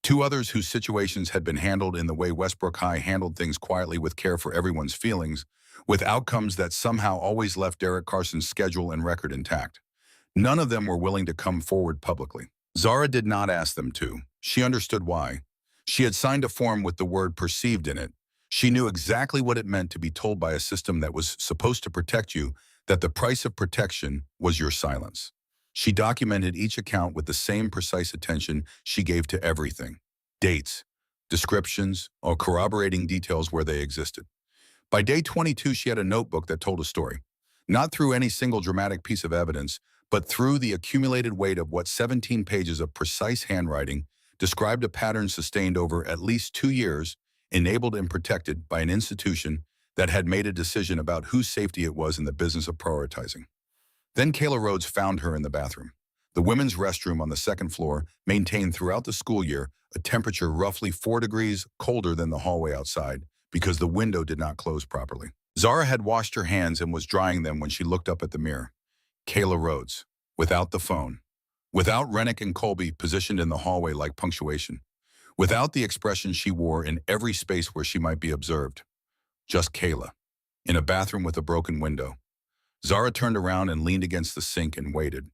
2 others whose situations had been handled in the way Westbrook High handled things, quietly with care for everyone's feelings, with outcomes that somehow always left Derek Carson's schedule and record intact. None of them were willing to come forward publicly. Zara did not ask them to. She understood why. She had signed a form with the word perceived in it. She knew exactly what it meant to be told by a system that was supposed to protect you that the price of protection was your silence. She documented each account with the same precise attention she gave to everything. Dates, descriptions, or corroborating details where they existed. By day 22, she had a notebook that told a story. Not through any single dramatic piece of evidence, but through the accumulated weight of what 17 pages of precise handwriting described a pattern sustained over at least 2 years, enabled and protected by an institution that had made a decision about whose safety it was in the business of prioritizing. Then Kayla Rhodes found her in the bathroom. The women's restroom on the 2nd floor maintained throughout the school year a temperature roughly 4 degrees colder than the hallway outside because the window did not close properly. Zara had washed her hands and was drying them when she looked up at the mirror. Kayla Rhodes, without the phone. Without Rennick and Colby positioned in the hallway like punctuation. Without the expression she wore in every space where she might be observed. Just Kayla, in a bathroom with a broken window. Zara turned around and leaned against the sink and waited.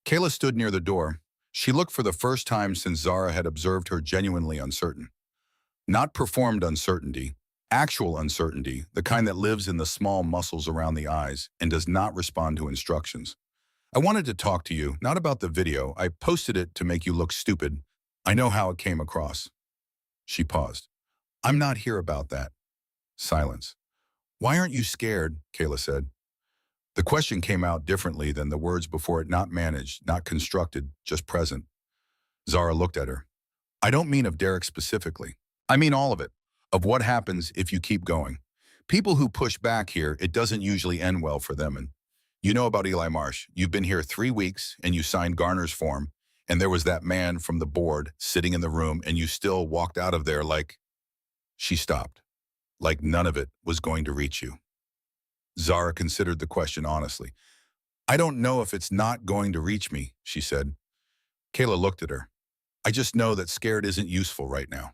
Kayla stood near the door. She looked for the first time since Zara had observed her genuinely uncertain. Not performed uncertainty, actual uncertainty, the kind that lives in the small muscles around the eyes and does not respond to instructions. I wanted to talk to you, not about the video. I posted it to make you look stupid. I know how it came across. She paused. I'm not here about that. Silence. Why aren't you scared? Kayla said. The question came out differently than the words before it, not managed, not constructed, just present. Zara looked at her. I don't mean of Derek specifically. I mean all of it, of what happens if you keep going. People who push back here, it doesn't usually end well for them. And you know about Eli Marsh. You've been here 3 weeks and you signed Garner's form, and there was that man from the board sitting in the room and you still walked out of there like... She stopped, like none of it was going to reach you. Zara considered the question honestly. I don't know if it's not going to reach me, she said. Kayla looked at her. I just know that scared isn't useful right now.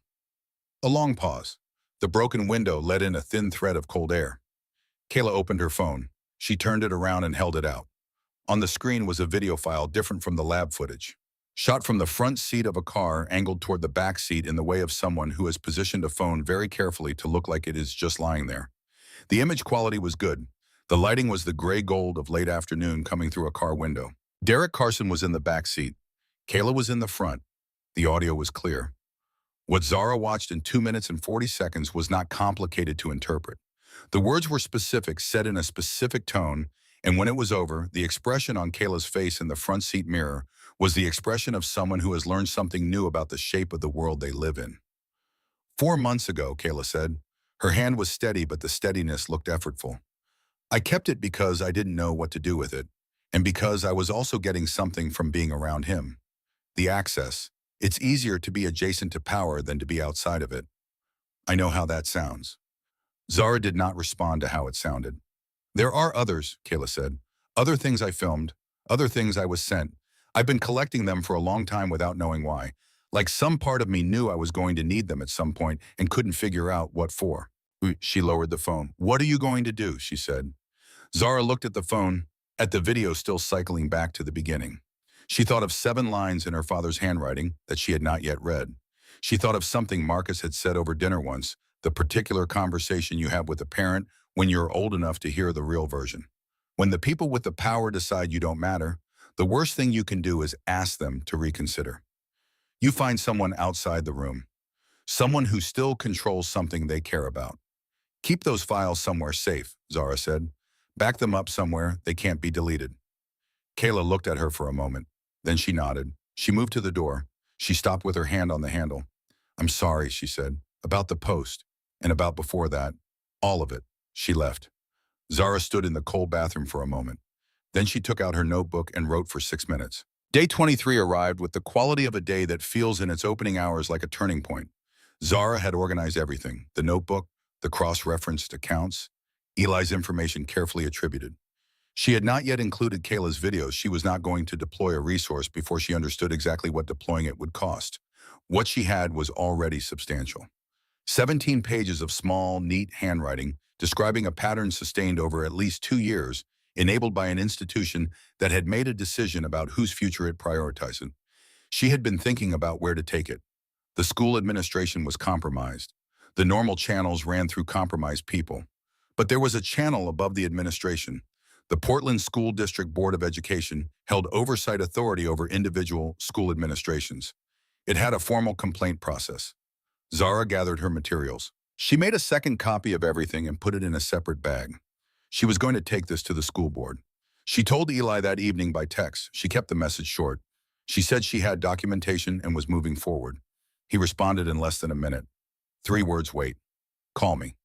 A long pause. The broken window let in a thin thread of cold air. Kayla opened her phone. She turned it around and held it out. On the screen was a video file different from the lab footage. Shot from the front seat of a car angled toward the back seat in the way of someone who has positioned a phone very carefully to look like it is just lying there. The image quality was good. The lighting was the gray gold of late afternoon coming through a car window. Derek Carson was in the back seat. Kayla was in the front. The audio was clear. What Zara watched in 2 minutes and 40 seconds was not complicated to interpret. The words were specific, said in a specific tone, and when it was over, the expression on Kayla's face in the front seat mirror was the expression of someone who has learned something new about the shape of the world they live in. 4 months ago, Kayla said. Her hand was steady, but the steadiness looked effortful. I kept it because I didn't know what to do with it, and because I was also getting something from being around him. The access. It's easier to be adjacent to power than to be outside of it. I know how that sounds. Zara did not respond to how it sounded. There are others, Kayla said. Other things I filmed, other things I was sent. I've been collecting them for a long time without knowing why. Like some part of me knew I was going to need them at some point and couldn't figure out what for. She lowered the phone. What are you going to do? She said. Zara looked at the phone, at the video still cycling back to the beginning. She thought of 7 lines in her father's handwriting that she had not yet read. She thought of something Marcus had said over dinner once, the particular conversation you have with a parent when you're old enough to hear the real version. When the people with the power decide you don't matter, the worst thing you can do is ask them to reconsider. You find someone outside the room, someone who still controls something they care about. Keep those files somewhere safe, Zara said. Back them up somewhere they can't be deleted. Kayla looked at her for a moment. Then she nodded. She moved to the door. She stopped with her hand on the handle. I'm sorry, she said, about the post, and about before that. All of it. She left. Zara stood in the cold bathroom for a moment. Then she took out her notebook and wrote for 6 minutes. Day 23 arrived with the quality of a day that feels in its opening hours like a turning point. Zara had organized everything, the notebook, the cross-referenced accounts, Eli's information carefully attributed. She had not yet included Kayla's videos. She was not going to deploy a resource before she understood exactly what deploying it would cost. What she had was already substantial. 17 pages of small, neat handwriting describing a pattern sustained over at least 2 years, enabled by an institution that had made a decision about whose future it prioritized. She had been thinking about where to take it. The school administration was compromised. The normal channels ran through compromised people. But there was a channel above the administration. The Portland School District Board of Education held oversight authority over individual school administrations. It had a formal complaint process. Zara gathered her materials. She made a second copy of everything and put it in a separate bag. She was going to take this to the school board. She told Eli that evening by text. She kept the message short. She said she had documentation and was moving forward. He responded in less than a minute. 3 words, wait. Call me.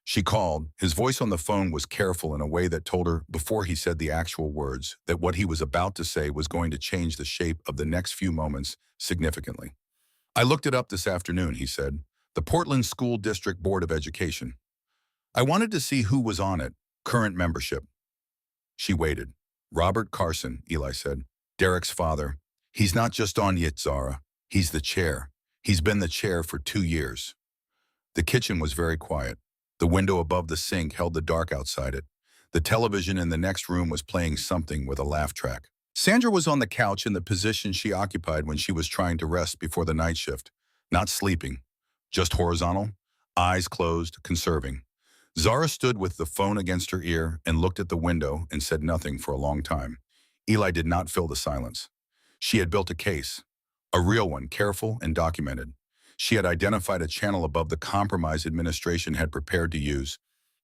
She called. His voice on the phone was careful in a way that told her, before he said the actual words, that what he was about to say was going to change the shape of the next few moments significantly. I looked it up this afternoon, he said. The Portland School District Board of Education. I wanted to see who was on it, current membership. She waited. Robert Carson, Eli said. Derek's father. He's not just on yet, Zara. He's the chair. He's been the chair for 2 years. The kitchen was very quiet. The window above the sink held the dark outside it. The television in the next room was playing something with a laugh track. Sandra was on the couch in the position she occupied when she was trying to rest before the night shift. Not sleeping. Just horizontal, eyes closed, conserving. Zara stood with the phone against her ear and looked at the window and said nothing for a long time. Eli did not fill the silence. She had built a case. A real one, careful and documented. She had identified a channel above the compromise administration had prepared to use.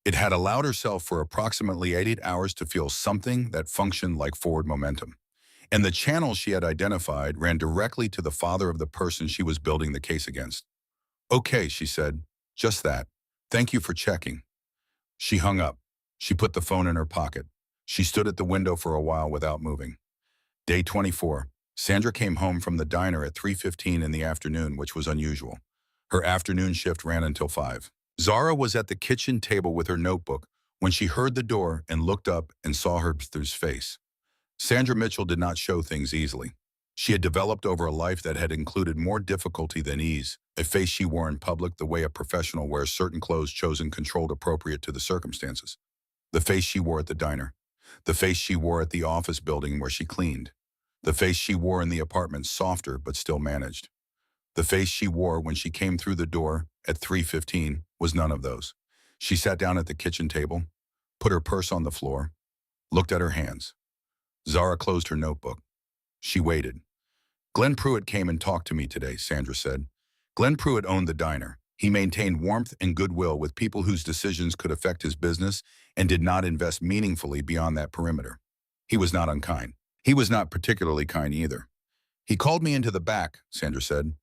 It had allowed herself for approximately 88 hours to feel something that functioned like forward momentum. And the channel she had identified ran directly to the father of the person she was building the case against. Okay, she said, just that. Thank you for checking. She hung up. She put the phone in her pocket. She stood at the window for a while without moving. Day 24. Sandra came home from the diner at 3:15 in the afternoon, which was unusual. Her afternoon shift ran until 5. Zara was at the kitchen table with her notebook when she heard the door and looked up and saw her brother's face. Sandra Mitchell did not show things easily. She had developed over a life that had included more difficulty than ease, a face she wore in public the way a professional wears certain clothes chosen controlled appropriate to the circumstances. The face she wore at the diner. The face she wore at the office building where she cleaned. The face she wore in the apartment, softer but still managed. The face she wore when she came through the door at 3:15 was none of those. She sat down at the kitchen table, put her purse on the floor, looked at her hands. Zara closed her notebook. She waited. Glenn Pruitt came and talked to me today, Sandra said. Glenn Pruitt owned the diner. He maintained warmth and goodwill with people whose decisions could affect his business and did not invest meaningfully beyond that perimeter. He was not unkind. He was not particularly kind either. He called me into the back, Sandra said.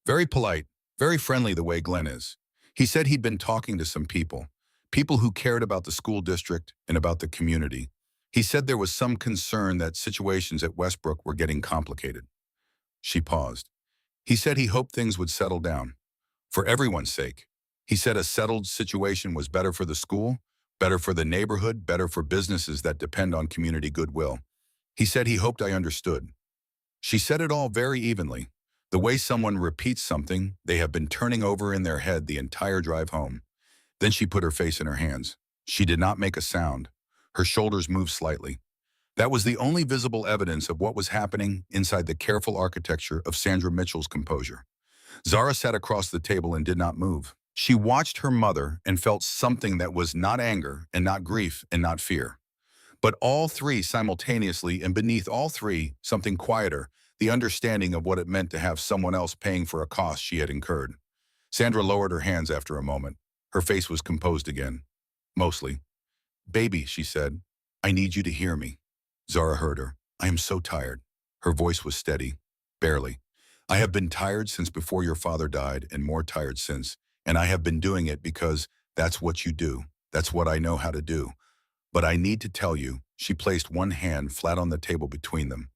Very polite, very friendly the way Glenn is. He said he'd been talking to some people who cared about the school district and about the community. He said there was some concern that situations at Westbrook were getting complicated. She paused. He said he hoped things would settle down. For everyone's sake. He said a settled situation was better for the school, better for the neighborhood, better for businesses that depend on community goodwill. He said he hoped I understood. She said it all very evenly, the way someone repeats something they have been turning over in their head the entire drive home. Then she put her face in her hands. She did not make a sound. Her shoulders moved slightly. That was the only visible evidence of what was happening inside the careful architecture of Sandra Mitchell's composure. Zara sat across the table and did not move. She watched her mother and felt something that was not anger and not grief and not fear. But all three simultaneously, and beneath all three, something quieter, the understanding of what it meant to have someone else paying for a cost she had incurred. Sandra lowered her hands after a moment. Her face was composed again. Mostly. "Baby," she said, "I need you to hear me." Zara heard her. "I am so tired." Her voice was steady. "Barely. I have been tired since before your father died and more tired since, and I have been doing it because that's what you do. That's what I know how to do. But I need to tell you," she placed one hand flat on the table between them,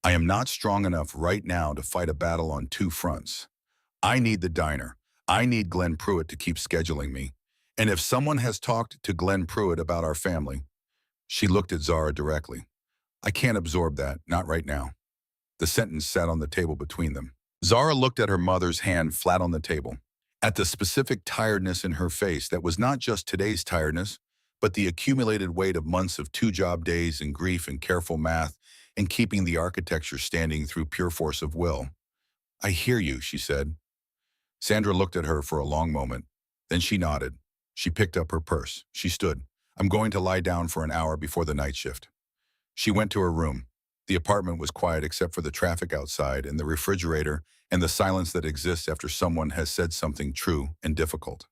"I am not strong enough right now to fight a battle on two fronts. I need the diner. I need Glenn Pruitt to keep scheduling me. And if someone has talked to Glenn Pruitt about our family," she looked at Zara directly, "I can't absorb that, not right now." The sentence sat on the table between them. Zara looked at her mother's hand flat on the table, at the specific tiredness in her face that was not just today's tiredness, but the accumulated weight of months of two-job days and grief and careful math and keeping the architecture standing through pure force of will. "I hear you," she said. Sandra looked at her for a long moment. Then she nodded. She picked up her purse. She stood. "I'm going to lie down for an hour before the night shift." She went to her room. The apartment was quiet except for the traffic outside and the refrigerator and the silence that exists after someone has said something true and difficult.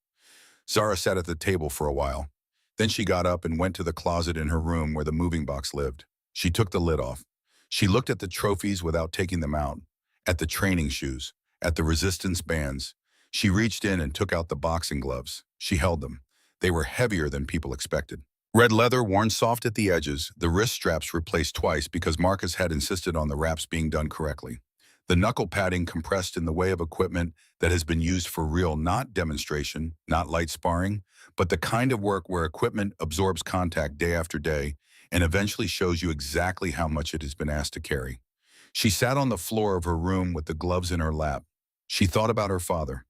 Zara sat at the table for a while. Then she got up and went to the closet in her room where the moving box lived. She took the lid off. She looked at the trophies without taking them out, at the training shoes, at the resistance bands. She reached in and took out the boxing gloves. She held them. They were heavier than people expected. Red leather worn soft at the edges, the wrist straps replaced twice because Marcus had insisted on the wraps being done correctly. The knuckle padding compressed in the way of equipment that has been used for real, not demonstration, not light sparring, but the kind of work where equipment absorbs contact day after day and eventually shows you exactly how much it has been asked to carry. She sat on the floor of her room with the gloves in her lap. She thought about her father.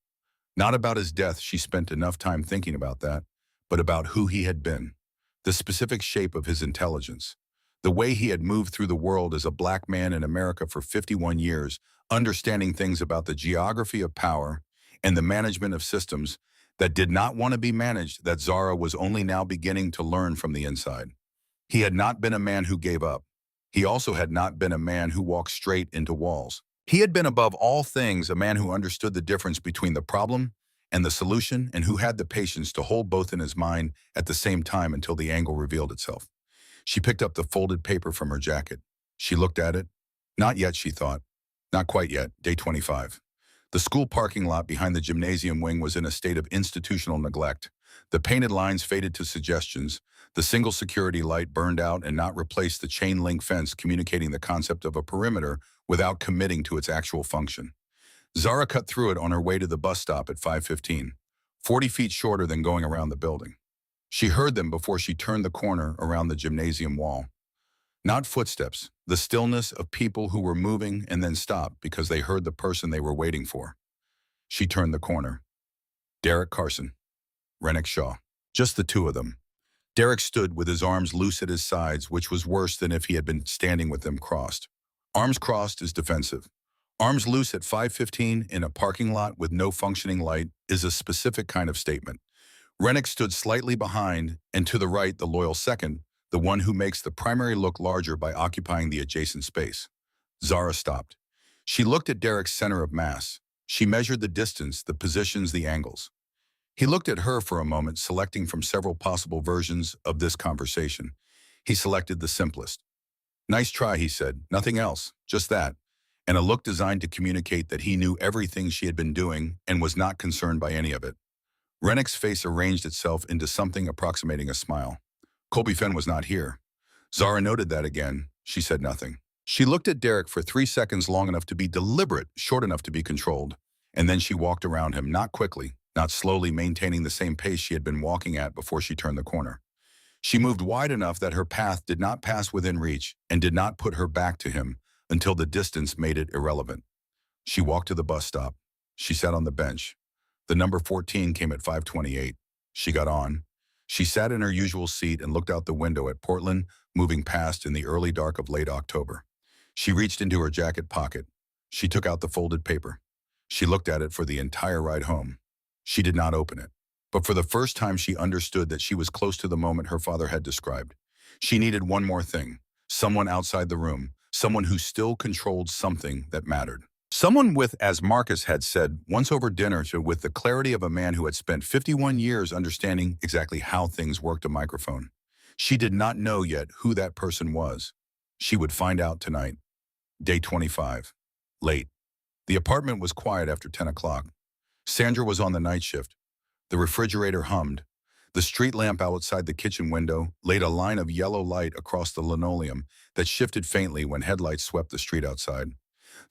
Not about his death, she spent enough time thinking about that, but about who he had been, the specific shape of his intelligence, the way he had moved through the world as a black man in America for 51 years, understanding things about the geography of power and the management of systems that did not want to be managed that Zara was only now beginning to learn from the inside. He had not been a man who gave up. He also had not been a man who walked straight into walls. He had been above all things a man who understood the difference between the problem and the solution and who had the patience to hold both in his mind at the same time until the angle revealed itself. She picked up the folded paper from her jacket. She looked at it. Not yet, she thought. Not quite yet, day 25. The school parking lot behind the gymnasium wing was in a state of institutional neglect. The painted lines faded to suggestions. The single security light burned out and not replaced the chain link fence communicating the concept of a perimeter without committing to its actual function. Zara cut through it on her way to the bus stop at 5:15, 40 feet shorter than going around the building. She heard them before she turned the corner around the gymnasium wall. Not footsteps, the stillness of people who were moving and then stopped because they heard the person they were waiting for. She turned the corner. Derek Carson, Rennick Shaw, just the two of them. Derek stood with his arms loose at his sides, which was worse than if he had been standing with them crossed. Arms crossed is defensive. Arms loose at 5:15 in a parking lot with no functioning light is a specific kind of statement. Rennick stood slightly behind, and to the right, the loyal second, the one who makes the primary look larger by occupying the adjacent space. Zara stopped. She looked at Derek's center of mass. She measured the distance, the positions, the angles. He looked at her for a moment, selecting from several possible versions of this conversation. He selected the simplest. "Nice try," he said. "Nothing else, just that." And a look designed to communicate that he knew everything she had been doing and was not concerned by any of it. Rennick's face arranged itself into something approximating a smile. Colby Fenn was not here. Zara noted that again. She said nothing. She looked at Derek for 3 seconds, long enough to be deliberate, short enough to be controlled. And then she walked around him, not quickly, not slowly, maintaining the same pace she had been walking at before she turned the corner. She moved wide enough that her path did not pass within reach and did not put her back to him until the distance made it irrelevant. She walked to the bus stop. She sat on the bench. The number 14 came at 5:28. She got on. She sat in her usual seat and looked out the window at Portland moving past in the early dark of late October. She reached into her jacket pocket. She took out the folded paper. She looked at it for the entire ride home. She did not open it. But for the first time, she understood that she was close to the moment her father had described. She needed one more thing, someone outside the room, someone who still controlled something that mattered. Someone with, as Marcus had said once over dinner, with the clarity of a man who had spent 51 years understanding exactly how things worked a microphone. She did not know yet who that person was. She would find out tonight. Day 25. Late. The apartment was quiet after 10 o'clock. Sandra was on the night shift. The refrigerator hummed. The street lamp outside the kitchen window laid a line of yellow light across the linoleum that shifted faintly when headlights swept the street outside.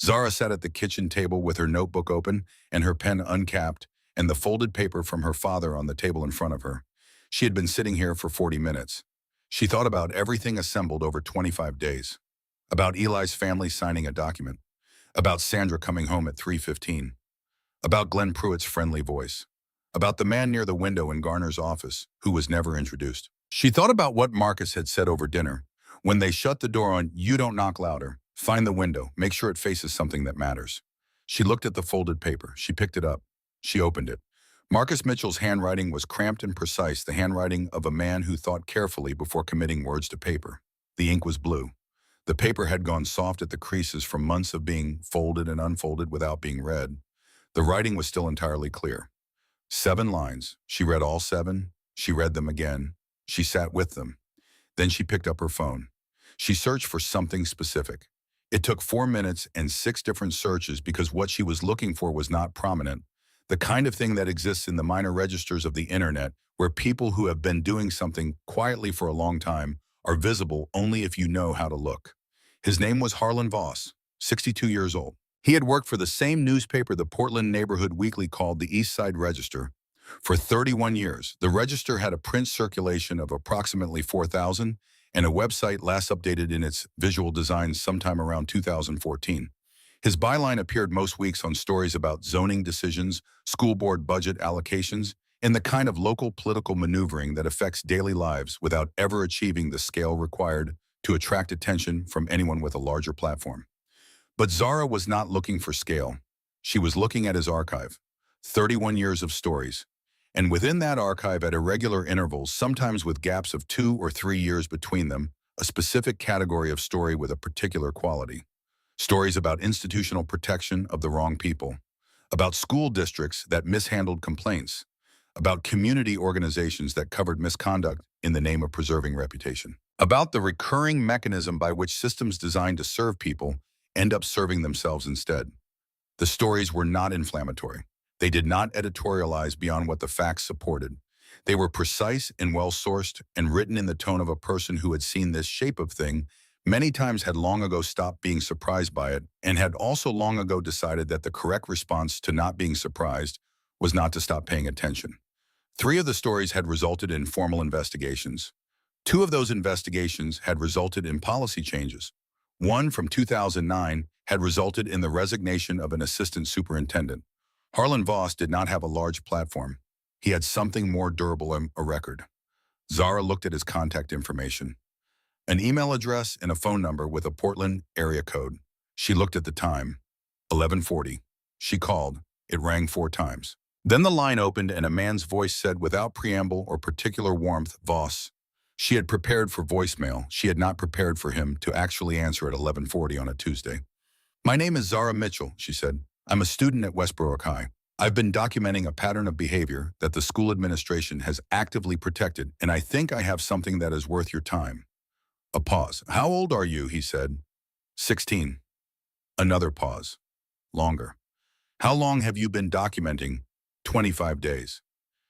Zara sat at the kitchen table with her notebook open and her pen uncapped and the folded paper from her father on the table in front of her. She had been sitting here for 40 minutes. She thought about everything assembled over 25 days. About Eli's family signing a document. About Sandra coming home at 3:15. About Glenn Pruitt's friendly voice. About the man near the window in Garner's office, who was never introduced. She thought about what Marcus had said over dinner. When they shut the door on, "You don't knock louder. Find the window. Make sure it faces something that matters." She looked at the folded paper. She picked it up. She opened it. Marcus Mitchell's handwriting was cramped and precise, the handwriting of a man who thought carefully before committing words to paper. The ink was blue. The paper had gone soft at the creases from months of being folded and unfolded without being read. The writing was still entirely clear. 7 lines. She read all 7. She read them again. She sat with them. Then she picked up her phone. She searched for something specific. It took 4 minutes and 6 different searches because what she was looking for was not prominent, the kind of thing that exists in the minor registers of the internet, where people who have been doing something quietly for a long time are visible only if you know how to look. His name was Harlan Voss, 62 years old. He had worked for the same newspaper the Portland neighborhood weekly called the East Side Register. For 31 years, the Register had a print circulation of approximately 4,000 and a website last updated in its visual design sometime around 2014. His byline appeared most weeks on stories about zoning decisions, school board budget allocations, and the kind of local political maneuvering that affects daily lives without ever achieving the scale required to attract attention from anyone with a larger platform. But Zara was not looking for scale. She was looking at his archive, 31 years of stories. And within that archive, at irregular intervals, sometimes with gaps of 2 or 3 years between them, a specific category of story with a particular quality. Stories about institutional protection of the wrong people, about school districts that mishandled complaints, about community organizations that covered misconduct in the name of preserving reputation, about the recurring mechanism by which systems designed to serve people end up serving themselves instead. The stories were not inflammatory. They did not editorialize beyond what the facts supported. They were precise and well-sourced and written in the tone of a person who had seen this shape of thing many times, had long ago stopped being surprised by it, and had also long ago decided that the correct response to not being surprised was not to stop paying attention. 3 of the stories had resulted in formal investigations. 2 of those investigations had resulted in policy changes. One, from 2009, had resulted in the resignation of an assistant superintendent. Harlan Voss did not have a large platform. He had something more durable, a record. Zara looked at his contact information. An email address and a phone number with a Portland area code. She looked at the time. 11:40. She called. It rang 4 times. Then the line opened and a man's voice said without preamble or particular warmth, "Voss." She had prepared for voicemail. She had not prepared for him to actually answer at 11:40 on a Tuesday. "My name is Zara Mitchell," she said. "I'm a student at Westbrook High. I've been documenting a pattern of behavior that the school administration has actively protected, and I think I have something that is worth your time." A pause. "How old are you?" he said. 16. Another pause. Longer. "How long have you been documenting?" 25 days.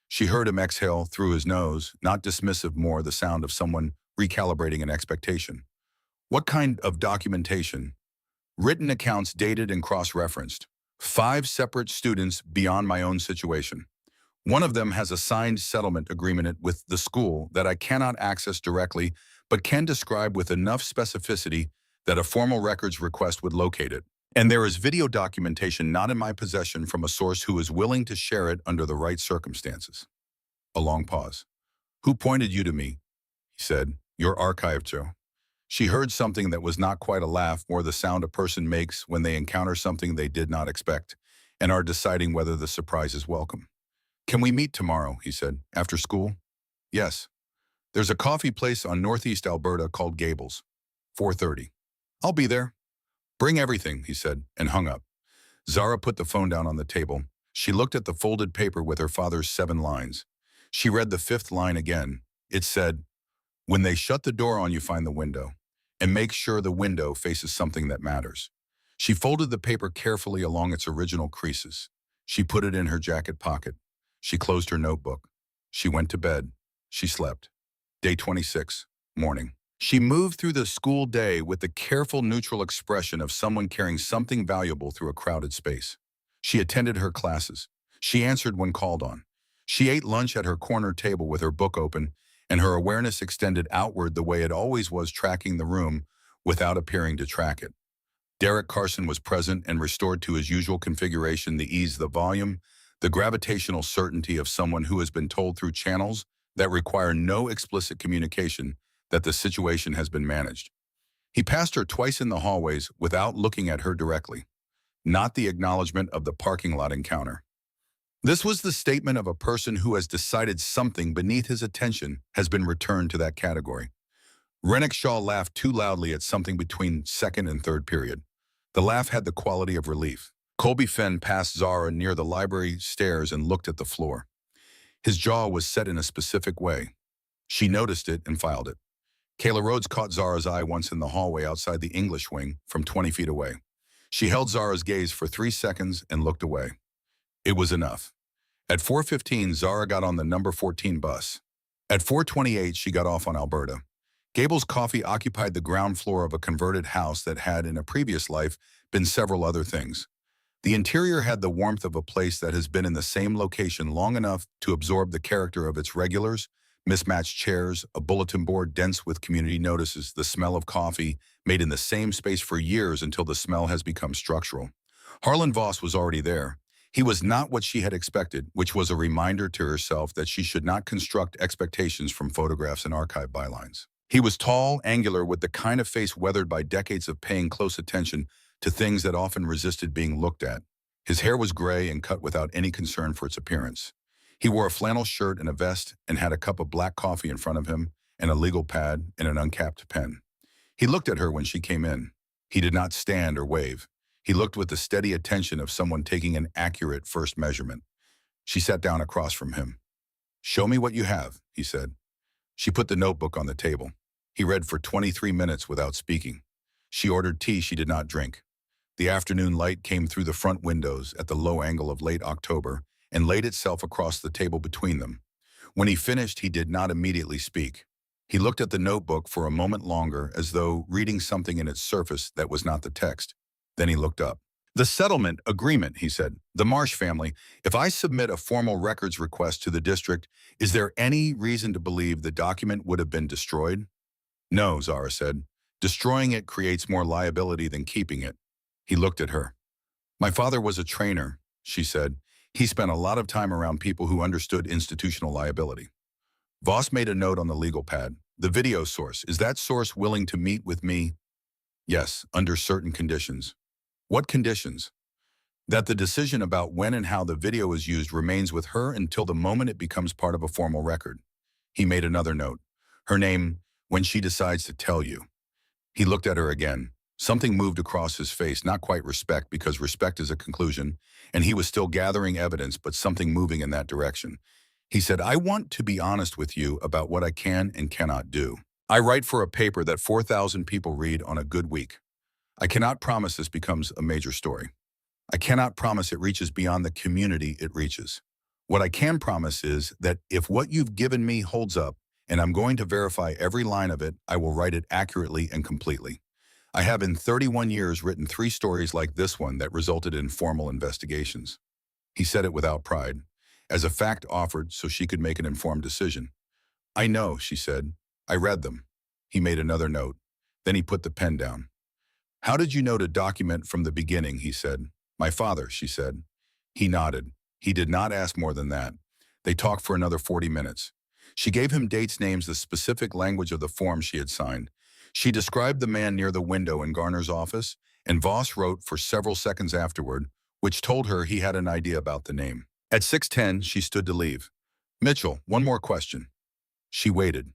She heard him exhale through his nose, not dismissive, more the sound of someone recalibrating an expectation. "What kind of documentation?" "Written accounts dated and cross-referenced. 5 separate students beyond my own situation. One of them has a signed settlement agreement with the school that I cannot access directly, but can describe with enough specificity that a formal records request would locate it. And there is video documentation not in my possession from a source who is willing to share it under the right circumstances." A long pause. "Who pointed you to me?" he said. "Your archive, Joe." She heard something that was not quite a laugh, more the sound a person makes when they encounter something they did not expect. and are deciding whether the surprise is welcome. Can we meet tomorrow, he said, after school? Yes. There's a coffee place on Northeast Alberta called Gables. 4:30. I'll be there. Bring everything, he said, and hung up. Zara put the phone down on the table. She looked at the folded paper with her father's 7 lines. She read the 5th line again. It said, "When they shut the door on you, find the window, and make sure the window faces something that matters." She folded the paper carefully along its original creases. She put it in her jacket pocket. She closed her notebook. She went to bed. She slept. Day 26, morning. She moved through the school day with the careful, neutral expression of someone carrying something valuable through a crowded space. She attended her classes. She answered when called on. She ate lunch at her corner table with her book open, and her awareness extended outward the way it always was, tracking the room without appearing to track it. Derek Carson was present and restored to his usual configuration, the ease, the volume, the gravitational certainty of someone who has been told through channels that require no explicit communication that the situation has been managed. He passed her twice in the hallways without looking at her directly, not the acknowledgement of the parking lot encounter. This was the statement of a person who has decided something beneath his attention has been returned to that category. Rennick Shaw laughed too loudly at something between second and third period. The laugh had the quality of relief. Colby Fenn passed Zara near the library stairs and looked at the floor. His jaw was set in a specific way. She noticed it and filed it. Kayla Rhodes caught Zara's eye once in the hallway outside the English wing from 20 feet away. She held Zara's gaze for 3 seconds and looked away. It was enough. At 4:15, Zara got on the number 14 bus. At 4:28, she got off on Alberta. Gables Coffee occupied the ground floor of a converted house that had, in a previous life, been several other things. The interior had the warmth of a place that has been in the same location long enough to absorb the character of its regulars: mismatched chairs, a bulletin board dense with community notices, the smell of coffee made in the same space for years until the smell has become structural. Harlan Voss was already there. He was not what she had expected, which was a reminder to herself that she should not construct expectations from photographs and archive bylines. He was tall, angular, with the kind of face weathered by decades of paying close attention to things that often resisted being looked at. His hair was gray and cut without any concern for its appearance. He wore a flannel shirt and a vest and had a cup of black coffee in front of him and a legal pad and an uncapped pen. He looked at her when she came in. He did not stand or wave. He looked with the steady attention of someone taking an accurate first measurement. She sat down across from him. "Show me what you have," he said. She put the notebook on the table. He read for 23 minutes without speaking. She ordered tea she did not drink. The afternoon light came through the front windows at the low angle of late October and laid itself across the table between them. When he finished, he did not immediately speak. He looked at the notebook for a moment longer, as though reading something in its surface that was not the text. Then he looked up. "The settlement agreement," he said. "The Marsh family. If I submit a formal records request to the district, is there any reason to believe the document would have been destroyed?" "No," Zara said. "Destroying it creates more liability than keeping it." He looked at her. "My father was a trainer," she said. "He spent a lot of time around people who understood institutional liability." Voss made a note on the legal pad. "The video source. Is that source willing to meet with me?" "Yes, under certain conditions." "What conditions?" "That the decision about when and how the video is used remains with her until the moment it becomes part of a formal record." He made another note. "Her name, when she decides to tell you." He looked at her again. Something moved across his face, not quite respect, because respect is a conclusion, and he was still gathering evidence, but something moving in that direction. He said, "I want to be honest with you about what I can and cannot do. I write for a paper that 4,000 people read on a good week. I cannot promise this becomes a major story. I cannot promise it reaches beyond the community it reaches. What I can promise is that if what you've given me holds up, and I'm going to verify every line of it, I will write it accurately and completely. I have in 31 years written 3 stories like this one that resulted in formal investigations." He said it without pride, as a fact offered so she could make an informed decision. "I know," she said. "I read them." He made another note. Then he put the pen down. "How did you know to document from the beginning?" he said. "My father," she said. He nodded. He did not ask more than that. They talked for another 40 minutes. She gave him dates, names, the specific language of the form she had signed. She described the man near the window in Garner's office, and Voss wrote for several seconds afterward, which told her he had an idea about the name. At 6:10, she stood to leave. Mitchell, one more question. She waited.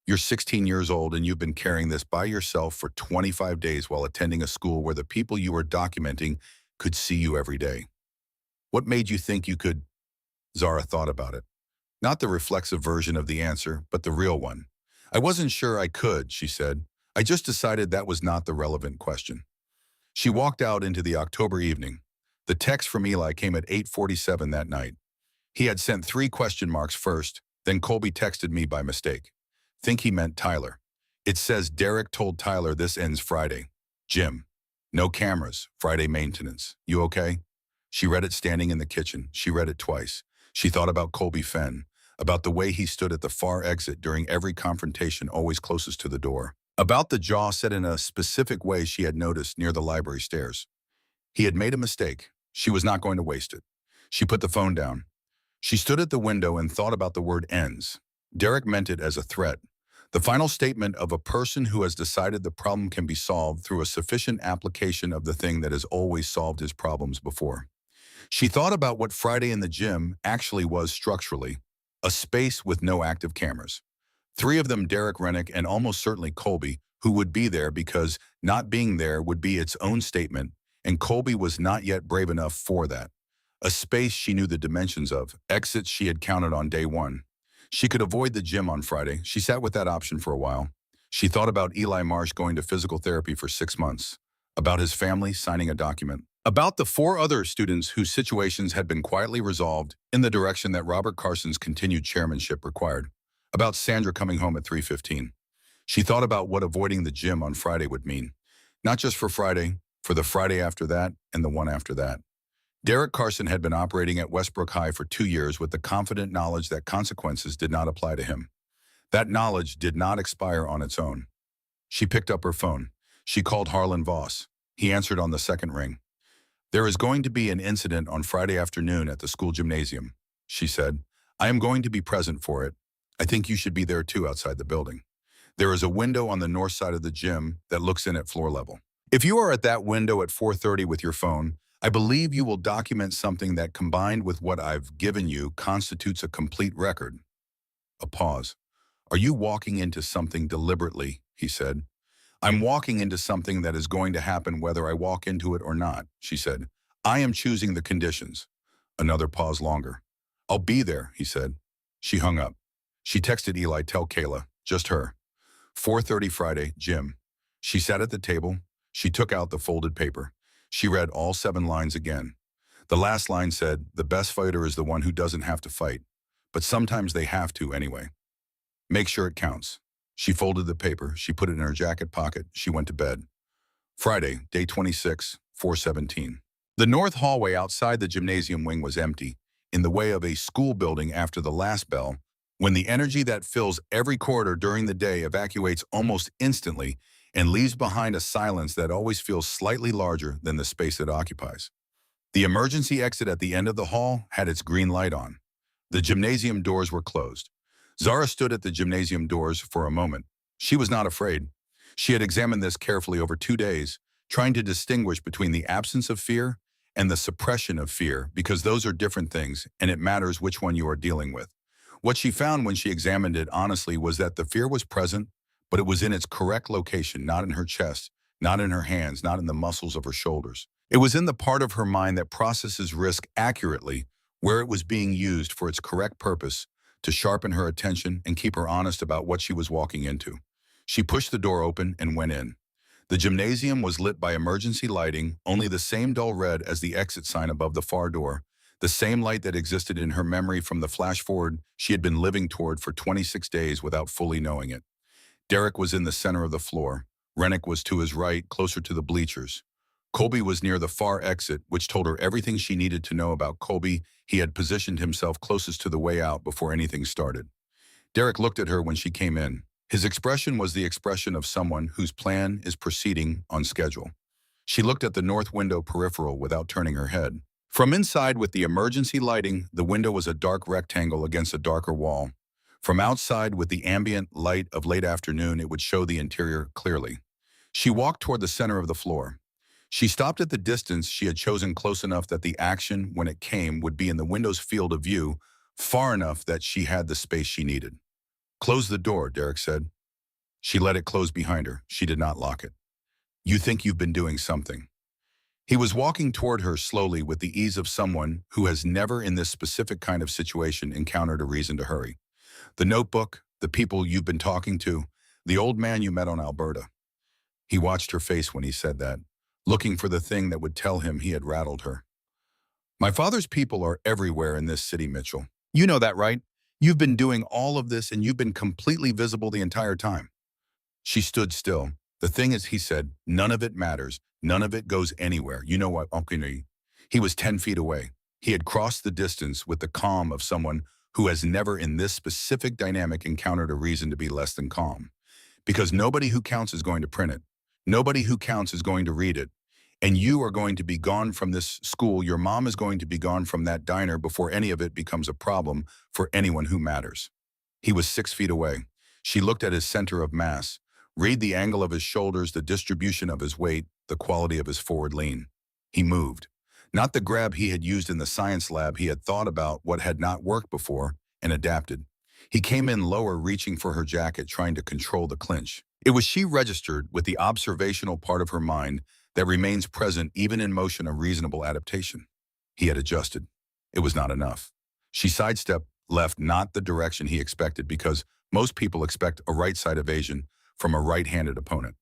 You're 16 years old and you've been carrying this by yourself for 25 days while attending a school where the people you were documenting could see you every day. What made you think you could? Zara thought about it. Not the reflexive version of the answer, but the real one. I wasn't sure I could, she said. I just decided that was not the relevant question. She walked out into the October evening. The text from Eli came at 8:47 that night. He had sent 3 question marks first, then Colby texted me by mistake. Think he meant Tyler. It says Derek told Tyler this ends Friday. Jim. No cameras, Friday maintenance. You okay? She read it standing in the kitchen. She read it twice. She thought about Colby Fenn, about the way he stood at the far exit during every confrontation always closest to the door, about the jaw set in a specific way she had noticed near the library stairs. He had made a mistake. She was not going to waste it. She put the phone down. She stood at the window and thought about the word ends. Derek meant it as a threat. The final statement of a person who has decided the problem can be solved through a sufficient application of the thing that has always solved his problems before. She thought about what Friday in the gym actually was structurally, a space with no active cameras. 3 of them, Derek, Rennick, and almost certainly Colby, who would be there because not being there would be its own statement, and Colby was not yet brave enough for that. A space she knew the dimensions of, exits she had counted on day 1. She could avoid the gym on Friday. She sat with that option for a while. She thought about Eli Marsh going to physical therapy for 6 months, about his family signing a document, about the 4 other students whose situations had been quietly resolved in the direction that Robert Carson's continued chairmanship required, about Sandra coming home at 3:15. She thought about what avoiding the gym on Friday would mean, not just for Friday, for the Friday after that and the one after that. Derek Carson had been operating at Westbrook High for 2 years with the confident knowledge that consequences did not apply to him. That knowledge did not expire on its own. She picked up her phone. She called Harlan Voss. He answered on the second ring. There is going to be an incident on Friday afternoon at the school gymnasium, she said. I am going to be present for it. I think you should be there too outside the building. There is a window on the north side of the gym that looks in at floor level. If you are at that window at 4:30 with your phone, I believe you will document something that, combined with what I've given you, constitutes a complete record. A pause. Are you walking into something deliberately? He said. I'm walking into something that is going to happen whether I walk into it or not, she said. I am choosing the conditions. Another pause longer. I'll be there, he said. She hung up. She texted Eli, tell Kayla, just her. 4:30 Friday, gym. She sat at the table. She took out the folded paper. She read all 7 lines again. The last line said, the best fighter is the one who doesn't have to fight, but sometimes they have to anyway. Make sure it counts. She folded the paper. She put it in her jacket pocket. She went to bed. Friday, day 26, 4:17. The north hallway outside the gymnasium wing was empty, in the way of a school building after the last bell, when the energy that fills every corridor during the day evacuates almost instantly and leaves behind a silence that always feels slightly larger than the space it occupies. The emergency exit at the end of the hall had its green light on. The gymnasium doors were closed. Zara stood at the gymnasium doors for a moment. She was not afraid. She had examined this carefully over 2 days, trying to distinguish between the absence of fear and the suppression of fear, because those are different things, and it matters which one you are dealing with. What she found when she examined it honestly was that the fear was present, but it was in its correct location, not in her chest, not in her hands, not in the muscles of her shoulders. It was in the part of her mind that processes risk accurately, where it was being used for its correct purpose, to sharpen her attention and keep her honest about what she was walking into. She pushed the door open and went in. The gymnasium was lit by emergency lighting, only the same dull red as the exit sign above the far door, the same light that existed in her memory from the flash-forward she had been living toward for 26 days without fully knowing it. Derek was in the center of the floor. Rennick was to his right, closer to the bleachers. Colby was near the far exit, which told her everything she needed to know about Colby. He had positioned himself closest to the way out before anything started. Derek looked at her when she came in. His expression was the expression of someone whose plan is proceeding on schedule. She looked at the north window peripheral without turning her head. From inside, with the emergency lighting, the window was a dark rectangle against a darker wall. From outside, with the ambient light of late afternoon, it would show the interior clearly. She walked toward the center of the floor. She stopped at the distance she had chosen, close enough that the action, when it came, would be in the window's field of view, far enough that she had the space she needed. "Close the door," Derek said. She let it close behind her. She did not lock it. "You think you've been doing something." He was walking toward her slowly with the ease of someone who has never in this specific kind of situation encountered a reason to hurry. "The notebook, the people you've been talking to, the old man you met on Alberta." He watched her face when he said that, looking for the thing that would tell him he had rattled her. "My father's people are everywhere in this city, Mitchell. You know that, right? You've been doing all of this and you've been completely visible the entire time." She stood still. "The thing is," he said, "none of it matters. None of it goes anywhere. You know what, Uncle?" He was 10 feet away. He had crossed the distance with the calm of someone who has never in this specific dynamic encountered a reason to be less than calm. Because nobody who counts is going to print it. Nobody who counts is going to read it. And you are going to be gone from this school. Your mom is going to be gone from that diner before any of it becomes a problem for anyone who matters. He was 6 feet away. She looked at his center of mass. Read the angle of his shoulders, the distribution of his weight, the quality of his forward lean. He moved. Not the grab he had used in the science lab. He had thought about what had not worked before and adapted. He came in lower, reaching for her jacket, trying to control the clinch. It was she registered with the observational part of her mind that remains present even in motion, a reasonable adaptation. He had adjusted. It was not enough. She sidestepped left, not the direction he expected, because most people expect a right side evasion from a right-handed opponent.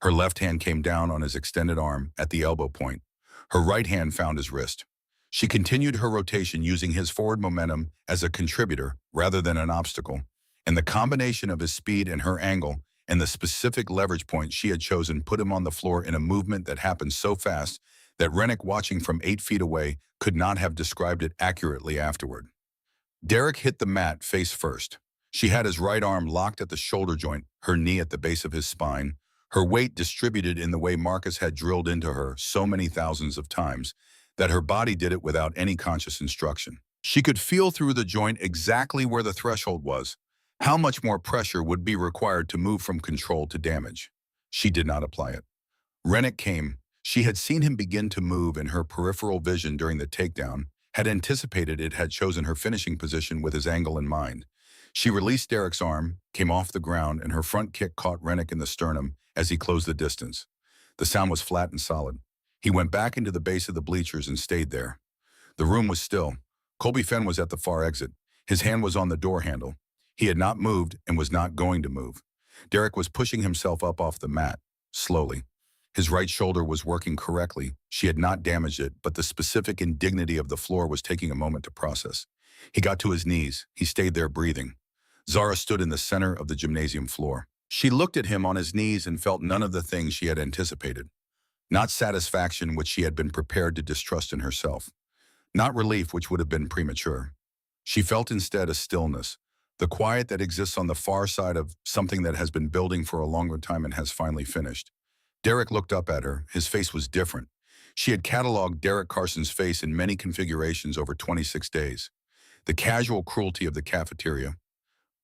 Her left hand came down on his extended arm at the elbow point. Her right hand found his wrist. She continued her rotation, using his forward momentum as a contributor rather than an obstacle, and the combination of his speed and her angle and the specific leverage point she had chosen put him on the floor in a movement that happened so fast that Rennick, watching from 8 feet away, could not have described it accurately afterward. Derek hit the mat face first. She had his right arm locked at the shoulder joint, her knee at the base of his spine, her weight distributed in the way Marcus had drilled into her so many thousands of times that her body did it without any conscious instruction. She could feel through the joint exactly where the threshold was, how much more pressure would be required to move from control to damage. She did not apply it. Rennick came. She had seen him begin to move in her peripheral vision during the takedown, had anticipated it, had chosen her finishing position with his angle in mind. She released Derek's arm, came off the ground, and her front kick caught Rennick in the sternum as he closed the distance. The sound was flat and solid. He went back into the base of the bleachers and stayed there. The room was still. Colby Fenn was at the far exit. His hand was on the door handle. He had not moved and was not going to move. Derek was pushing himself up off the mat, slowly. His right shoulder was working correctly. She had not damaged it, but the specific indignity of the floor was taking a moment to process. He got to his knees. He stayed there, breathing. Zara stood in the center of the gymnasium floor. She looked at him on his knees and felt none of the things she had anticipated. Not satisfaction, which she had been prepared to distrust in herself. Not relief, which would have been premature. She felt instead a stillness, the quiet that exists on the far side of something that has been building for a longer time and has finally finished. Derek looked up at her. His face was different. She had cataloged Derek Carson's face in many configurations over 26 days. The casual cruelty of the cafeteria,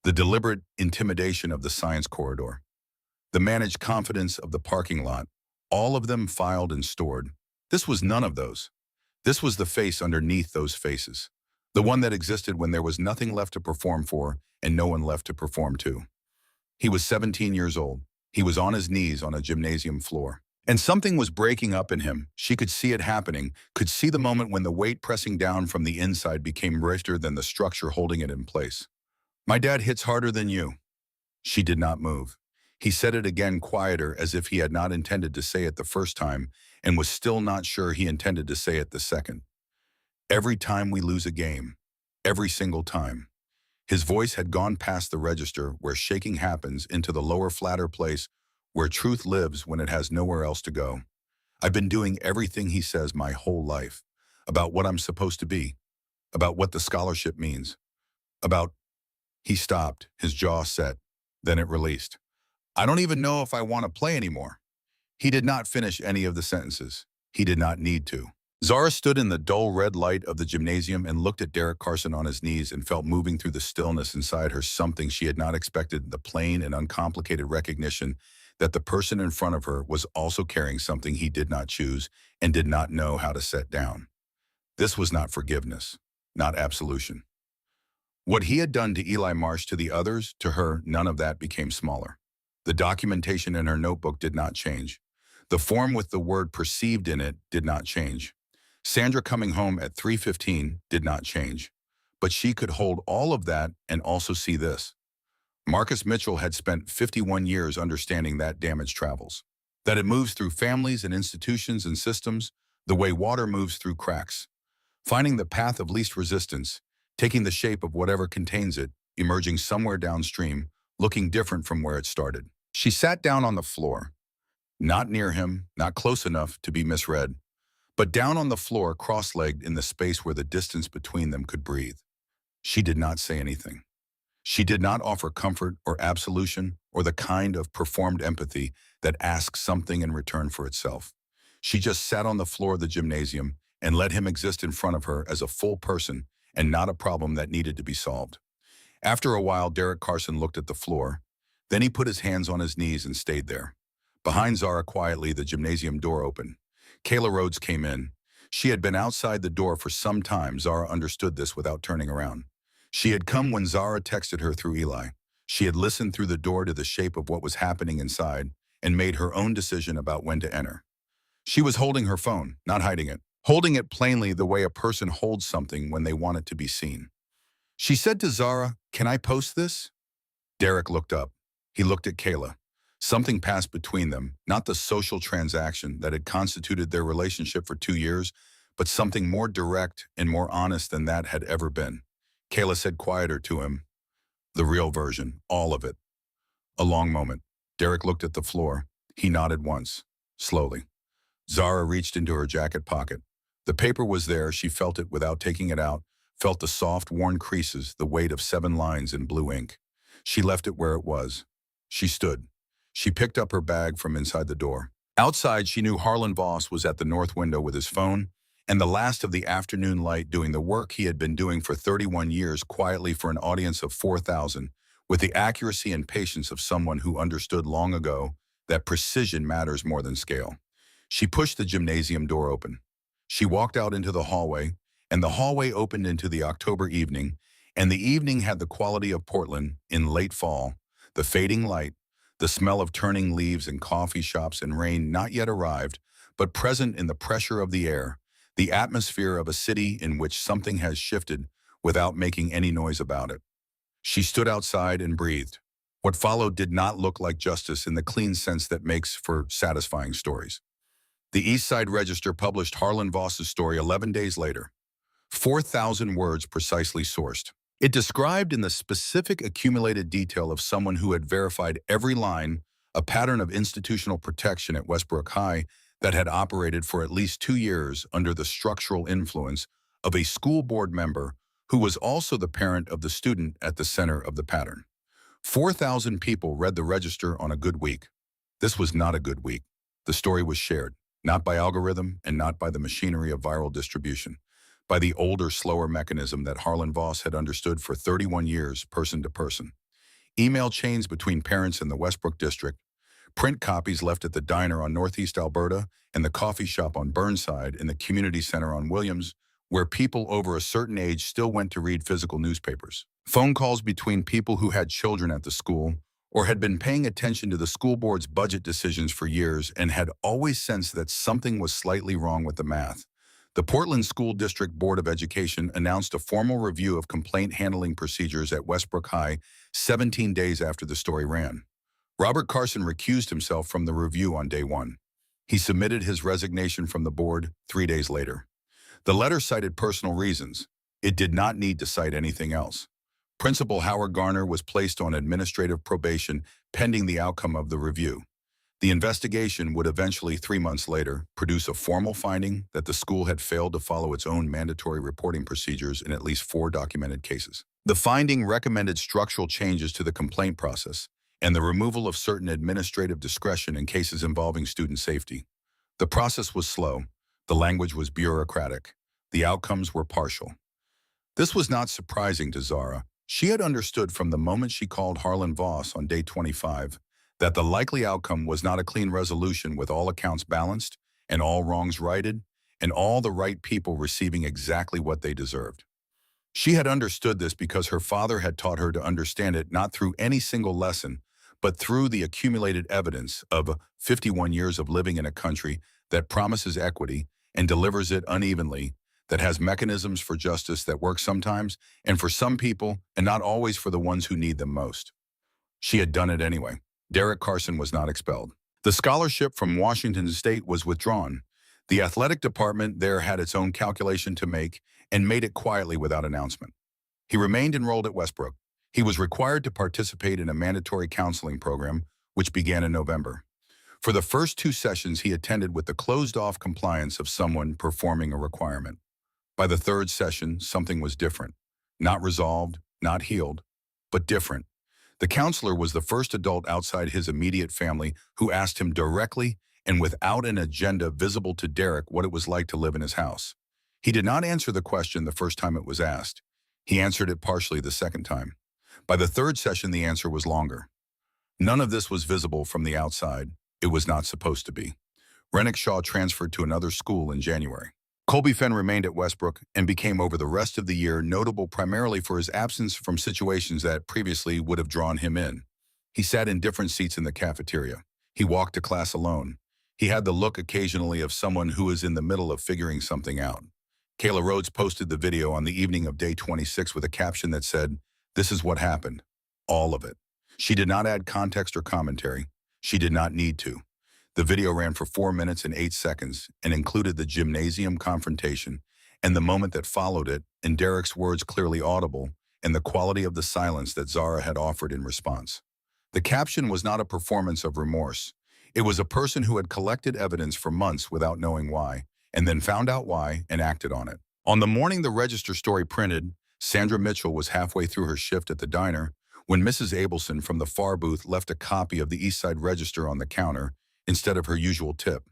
the deliberate intimidation of the science corridor, the managed confidence of the parking lot, all of them filed and stored. This was none of those. This was the face underneath those faces, the one that existed when there was nothing left to perform for and no one left to perform to. He was 17 years old. He was on his knees on a gymnasium floor. And something was breaking up in him. She could see it happening, could see the moment when the weight pressing down from the inside became greater than the structure holding it in place. "My dad hits harder than you." She did not move. He said it again, quieter, as if he had not intended to say it the first time and was still not sure he intended to say it the second. "Every time we lose a game. Every single time." His voice had gone past the register where shaking happens into the lower, flatter place where truth lives when it has nowhere else to go. "I've been doing everything he says my whole life. About what I'm supposed to be. About what the scholarship means. About—" He stopped, his jaw set. Then it released. "I don't even know if I want to play anymore." He did not finish any of the sentences. He did not need to. Zara stood in the dull red light of the gymnasium and looked at Derek Carson on his knees and felt moving through the stillness inside her something she had not expected, the plain and uncomplicated recognition that the person in front of her was also carrying something he did not choose and did not know how to set down. This was not forgiveness, not absolution. What he had done to Eli Marsh to the others, to her, none of that became smaller. The documentation in her notebook did not change. The form with the word perceived in it did not change. Sandra coming home at 3:15 did not change. But she could hold all of that and also see this. Marcus Mitchell had spent 51 years understanding that damage travels. That it moves through families and institutions and systems, the way water moves through cracks. Finding the path of least resistance, taking the shape of whatever contains it, emerging somewhere downstream, looking different from where it started. She sat down on the floor, not near him, not close enough to be misread, but down on the floor, cross-legged in the space where the distance between them could breathe. She did not say anything. She did not offer comfort or absolution or the kind of performed empathy that asks something in return for itself. She just sat on the floor of the gymnasium and let him exist in front of her as a full person and not a problem that needed to be solved. After a while, Derek Carson looked at the floor. Then he put his hands on his knees and stayed there. Behind Zara, quietly, the gymnasium door opened. Kayla Rhodes came in. She had been outside the door for some time. Zara understood this without turning around. She had come when Zara texted her through Eli. She had listened through the door to the shape of what was happening inside and made her own decision about when to enter. She was holding her phone, not hiding it, holding it plainly the way a person holds something when they want it to be seen. She said to Zara, "Can I post this?" Derek looked up. He looked at Kayla. Something passed between them, not the social transaction that had constituted their relationship for 2 years, but something more direct and more honest than that had ever been. Kayla said quieter to him, "The real version, all of it." A long moment. Derek looked at the floor. He nodded once, slowly. Zara reached into her jacket pocket. The paper was there. She felt it without taking it out, felt the soft, worn creases, the weight of 7 lines in blue ink. She left it where it was. She stood. She picked up her bag from inside the door. Outside, she knew Harlan Voss was at the north window with his phone, and the last of the afternoon light doing the work he had been doing for 31 years quietly for an audience of 4,000, with the accuracy and patience of someone who understood long ago that precision matters more than scale. She pushed the gymnasium door open. She walked out into the hallway, and the hallway opened into the October evening, and the evening had the quality of Portland in late fall, the fading light, the smell of turning leaves in coffee shops and rain not yet arrived, but present in the pressure of the air, the atmosphere of a city in which something has shifted without making any noise about it. She stood outside and breathed. What followed did not look like justice in the clean sense that makes for satisfying stories. The East Side Register published Harlan Voss's story 11 days later. 4,000 words precisely sourced. It described in the specific accumulated detail of someone who had verified every line a pattern of institutional protection at Westbrook High that had operated for at least 2 years under the structural influence of a school board member who was also the parent of the student at the center of the pattern. 4,000 people read the Register on a good week. This was not a good week. The story was shared, not by algorithm and not by the machinery of viral distribution, by the older, slower mechanism that Harlan Voss had understood for 31 years, person to person. Email chains between parents in the Westbrook district, print copies left at the diner on Northeast Alberta and the coffee shop on Burnside in the community center on Williams, where people over a certain age still went to read physical newspapers. Phone calls between people who had children at the school or had been paying attention to the school board's budget decisions for years and had always sensed that something was slightly wrong with the math. The Portland School District Board of Education announced a formal review of complaint handling procedures at Westbrook High 17 days after the story ran. Robert Carson recused himself from the review on day 1. He submitted his resignation from the board 3 days later. The letter cited personal reasons. It did not need to cite anything else. Principal Howard Garner was placed on administrative probation pending the outcome of the review. The investigation would eventually, 3 months later, produce a formal finding that the school had failed to follow its own mandatory reporting procedures in at least 4 documented cases. The finding recommended structural changes to the complaint process and the removal of certain administrative discretion in cases involving student safety. The process was slow. The language was bureaucratic. The outcomes were partial. This was not surprising to Zara. She had understood from the moment she called Harlan Voss on day 25 that the likely outcome was not a clean resolution with all accounts balanced and all wrongs righted and all the right people receiving exactly what they deserved. She had understood this because her father had taught her to understand it not through any single lesson, but through the accumulated evidence of 51 years of living in a country that promises equity and delivers it unevenly, that has mechanisms for justice that work sometimes and for some people and not always for the ones who need them most. She had done it anyway. Derek Carson was not expelled. The scholarship from Washington State was withdrawn. The athletic department there had its own calculation to make and made it quietly without announcement. He remained enrolled at Westbrook. He was required to participate in a mandatory counseling program, which began in November. For the first 2 sessions, he attended with the closed-off compliance of someone performing a requirement. By the 3rd session, something was different. Not resolved, not healed, but different. The counselor was the first adult outside his immediate family who asked him directly and without an agenda visible to Derek what it was like to live in his house. He did not answer the question the first time it was asked. He answered it partially the second time. By the 3rd session, the answer was longer. None of this was visible from the outside. It was not supposed to be. Rennick Shaw transferred to another school in January. Colby Fenn remained at Westbrook and became over the rest of the year notable primarily for his absence from situations that previously would have drawn him in. He sat in different seats in the cafeteria. He walked to class alone. He had the look occasionally of someone who is in the middle of figuring something out. Kayla Rhodes posted the video on the evening of day 26 with a caption that said, "This is what happened. All of it." She did not add context or commentary. She did not need to. The video ran for 4 minutes and 8 seconds and included the gymnasium confrontation and the moment that followed it, and Derek's words clearly audible, and the quality of the silence that Zara had offered in response. The caption was not a performance of remorse. It was a person who had collected evidence for months without knowing why, and then found out why and acted on it. On the morning the Register story printed, Sandra Mitchell was halfway through her shift at the diner when Mrs. Abelson from the far booth left a copy of the Eastside Register on the counter instead of her usual tip.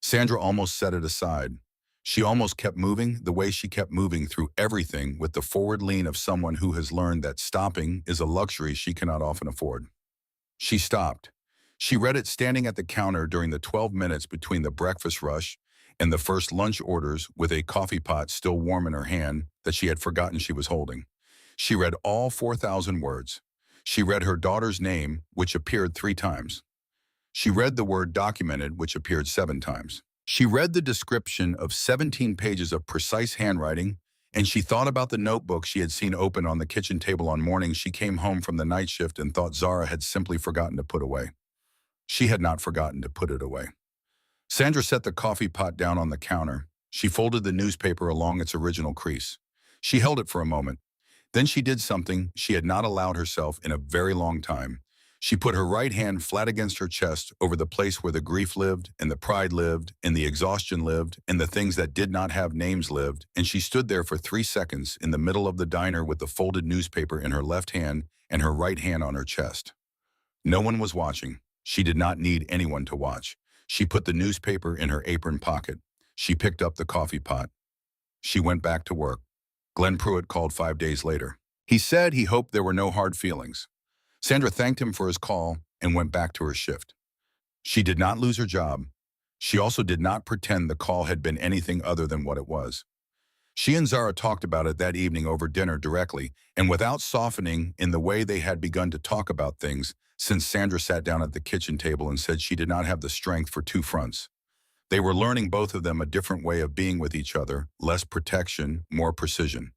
Sandra almost set it aside. She almost kept moving the way she kept moving through everything with the forward lean of someone who has learned that stopping is a luxury she cannot often afford. She stopped. She read it standing at the counter during the 12 minutes between the breakfast rush and the first lunch orders with a coffee pot still warm in her hand that she had forgotten she was holding. She read all 4,000 words. She read her daughter's name, which appeared 3 times. She read the word documented, which appeared 7 times. She read the description of 17 pages of precise handwriting, and she thought about the notebook she had seen open on the kitchen table on mornings she came home from the night shift and thought Zara had simply forgotten to put away. She had not forgotten to put it away. Sandra set the coffee pot down on the counter. She folded the newspaper along its original crease. She held it for a moment. Then she did something she had not allowed herself in a very long time. She put her right hand flat against her chest over the place where the grief lived, and the pride lived, and the exhaustion lived, and the things that did not have names lived, and she stood there for 3 seconds in the middle of the diner with the folded newspaper in her left hand and her right hand on her chest. No one was watching. She did not need anyone to watch. She put the newspaper in her apron pocket. She picked up the coffee pot. She went back to work. Glenn Pruitt called 5 days later. He said he hoped there were no hard feelings. Sandra thanked him for his call and went back to her shift. She did not lose her job. She also did not pretend the call had been anything other than what it was. She and Zara talked about it that evening over dinner directly and without softening in the way they had begun to talk about things since Sandra sat down at the kitchen table and said she did not have the strength for 2 fronts. They were learning both of them a different way of being with each other, less protection, more precision.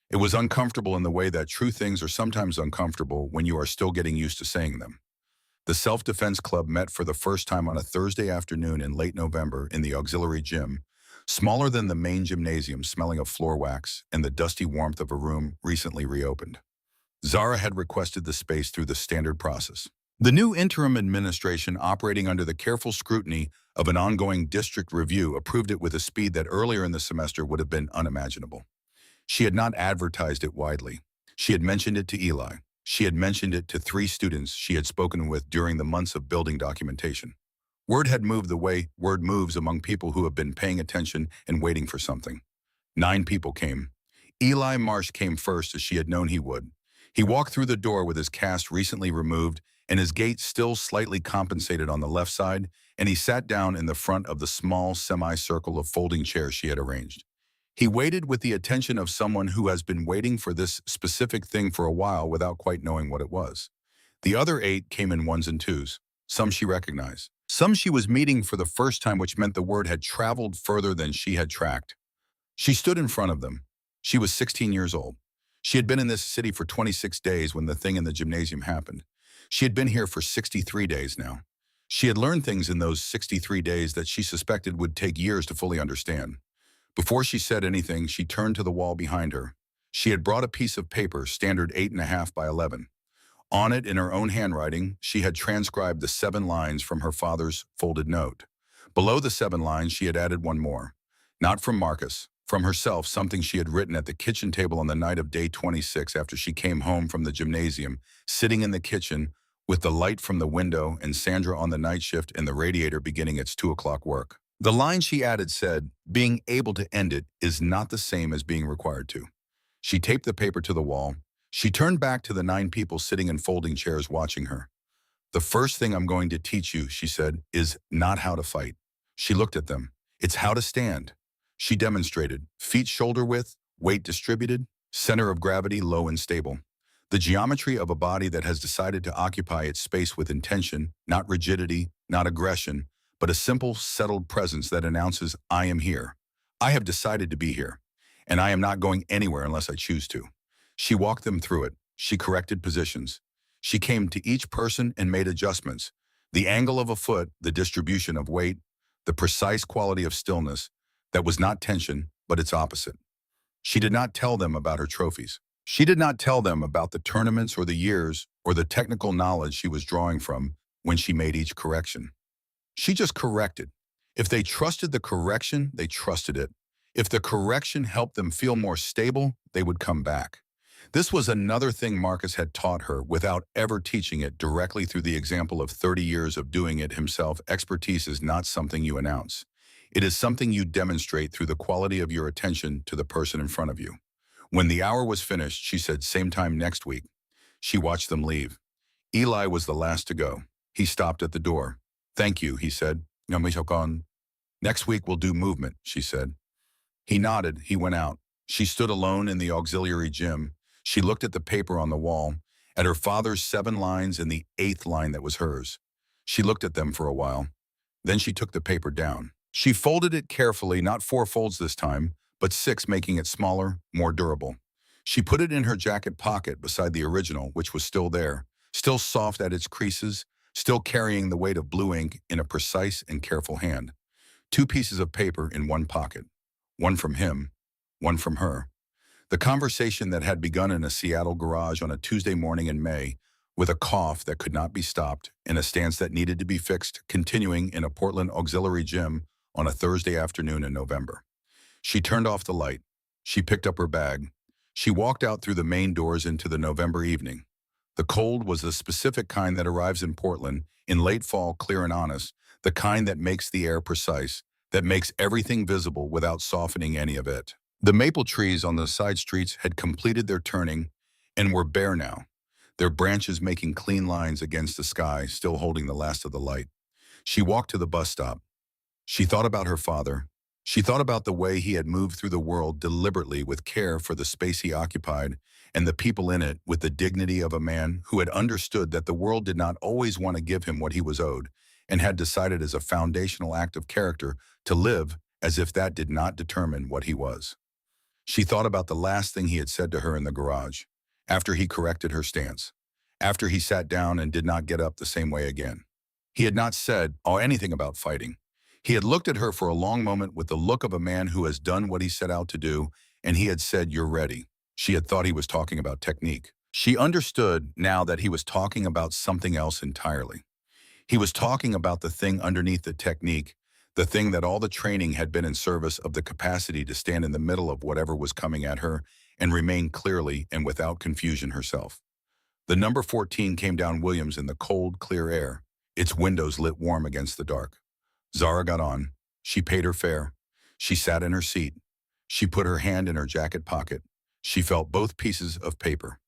It was uncomfortable in the way that true things are sometimes uncomfortable when you are still getting used to saying them. The Self-Defense Club met for the first time on a Thursday afternoon in late November in the auxiliary gym, smaller than the main gymnasium, smelling of floor wax and the dusty warmth of a room recently reopened. Zara had requested the space through the standard process. The new interim administration, operating under the careful scrutiny of an ongoing district review, approved it with a speed that earlier in the semester would have been unimaginable. She had not advertised it widely. She had mentioned it to Eli. She had mentioned it to 3 students she had spoken with during the months of building documentation. Word had moved the way word moves among people who have been paying attention and waiting for something. 9 people came. Eli Marsh came first, as she had known he would. He walked through the door with his cast recently removed and his gait still slightly compensated on the left side, and he sat down in the front of the small semicircle of folding chairs she had arranged. He waited with the attention of someone who has been waiting for this specific thing for a while without quite knowing what it was. The other 8 came in ones and twos. Some she recognized. Some she was meeting for the first time, which meant the word had traveled further than she had tracked. She stood in front of them. She was 16 years old. She had been in this city for 26 days when the thing in the gymnasium happened. She had been here for 63 days now. She had learned things in those 63 days that she suspected would take years to fully understand. Before she said anything, she turned to the wall behind her. She had brought a piece of paper, standard 8.5 by 11. On it, in her own handwriting, she had transcribed the 7 lines from her father's folded note. Below the 7 lines, she had added one more. Not from Marcus, from herself, something she had written at the kitchen table on the night of day 26 after she came home from the gymnasium, sitting in the kitchen with the light from the window and Sandra on the night shift and the radiator beginning its 2 o'clock work. The line she added said, "Being able to end it is not the same as being required to." She taped the paper to the wall. She turned back to the 9 people sitting in folding chairs watching her. "The first thing I'm going to teach you," she said, "is not how to fight." She looked at them. "It's how to stand." She demonstrated. Feet shoulder width, weight distributed, center of gravity low and stable. The geometry of a body that has decided to occupy its space with intention, not rigidity, not aggression, but a simple, settled presence that announces, "I am here. I have decided to be here, and I am not going anywhere unless I choose to." She walked them through it. She corrected positions. She came to each person and made adjustments. The angle of a foot, the distribution of weight, the precise quality of stillness, that was not tension, but its opposite. She did not tell them about her trophies. She did not tell them about the tournaments or the years or the technical knowledge she was drawing from when she made each correction. She just corrected. If they trusted the correction, they trusted it. If the correction helped them feel more stable, they would come back. This was another thing Marcus had taught her without ever teaching it directly through the example of 30 years of doing it himself. Expertise is not something you announce. It is something you demonstrate through the quality of your attention to the person in front of you. When the hour was finished, she said, "Same time next week." She watched them leave. Eli was the last to go. He stopped at the door. "Thank you," he said. "Next week we'll do movement," she said. He nodded. He went out. She stood alone in the auxiliary gym. She looked at the paper on the wall, at her father's 7 lines and the 8th line that was hers. She looked at them for a while. Then she took the paper down. She folded it carefully, not 4 folds this time, but 6, making it smaller, more durable. She put it in her jacket pocket beside the original, which was still there, still soft at its creases, still carrying the weight of blue ink in a precise and careful hand. 2 pieces of paper in one pocket. One from him, one from her. The conversation that had begun in a Seattle garage on a Tuesday morning in May, with a cough that could not be stopped and a stance that needed to be fixed, continuing in a Portland auxiliary gym on a Thursday afternoon in November. She turned off the light. She picked up her bag. She walked out through the main doors into the November evening. The cold was the specific kind that arrives in Portland, in late fall, clear and honest, the kind that makes the air precise, that makes everything visible without softening any of it. The maple trees on the side streets had completed their turning and were bare now, their branches making clean lines against the sky, still holding the last of the light. She walked to the bus stop. She thought about her father. She thought about the way he had moved through the world deliberately with care for the space he occupied and the people in it with the dignity of a man who had understood that the world did not always want to give him what he was owed and had decided as a foundational act of character to live as if that did not determine what he was. She thought about the last thing he had said to her in the garage, after he corrected her stance, after he sat down and did not get up the same way again. He had not said anything about fighting. He had looked at her for a long moment with the look of a man who has done what he set out to do, and he had said, "You're ready." She had thought he was talking about technique. She understood now that he was talking about something else entirely. He was talking about the thing underneath the technique, the thing that all the training had been in service of the capacity to stand in the middle of whatever was coming at her and remain clearly and without confusion herself. The number 14 came down Williams in the cold, clear air, its windows lit warm against the dark. Zara got on. She paid her fare. She sat in her seat. She put her hand in her jacket pocket. She felt both pieces of paper,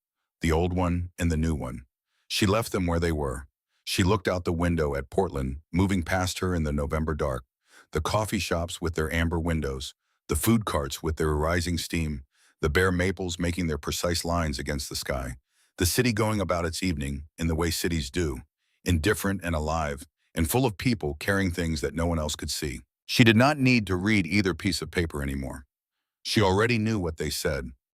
the old one and the new one. She left them where they were. She looked out the window at Portland, moving past her in the November dark. The coffee shops with their amber windows, the food carts with their rising steam, the bare maples making their precise lines against the sky. The city going about its evening in the way cities do, indifferent and alive, and full of people carrying things that no one else could see. She did not need to read either piece of paper anymore. She already knew what they said.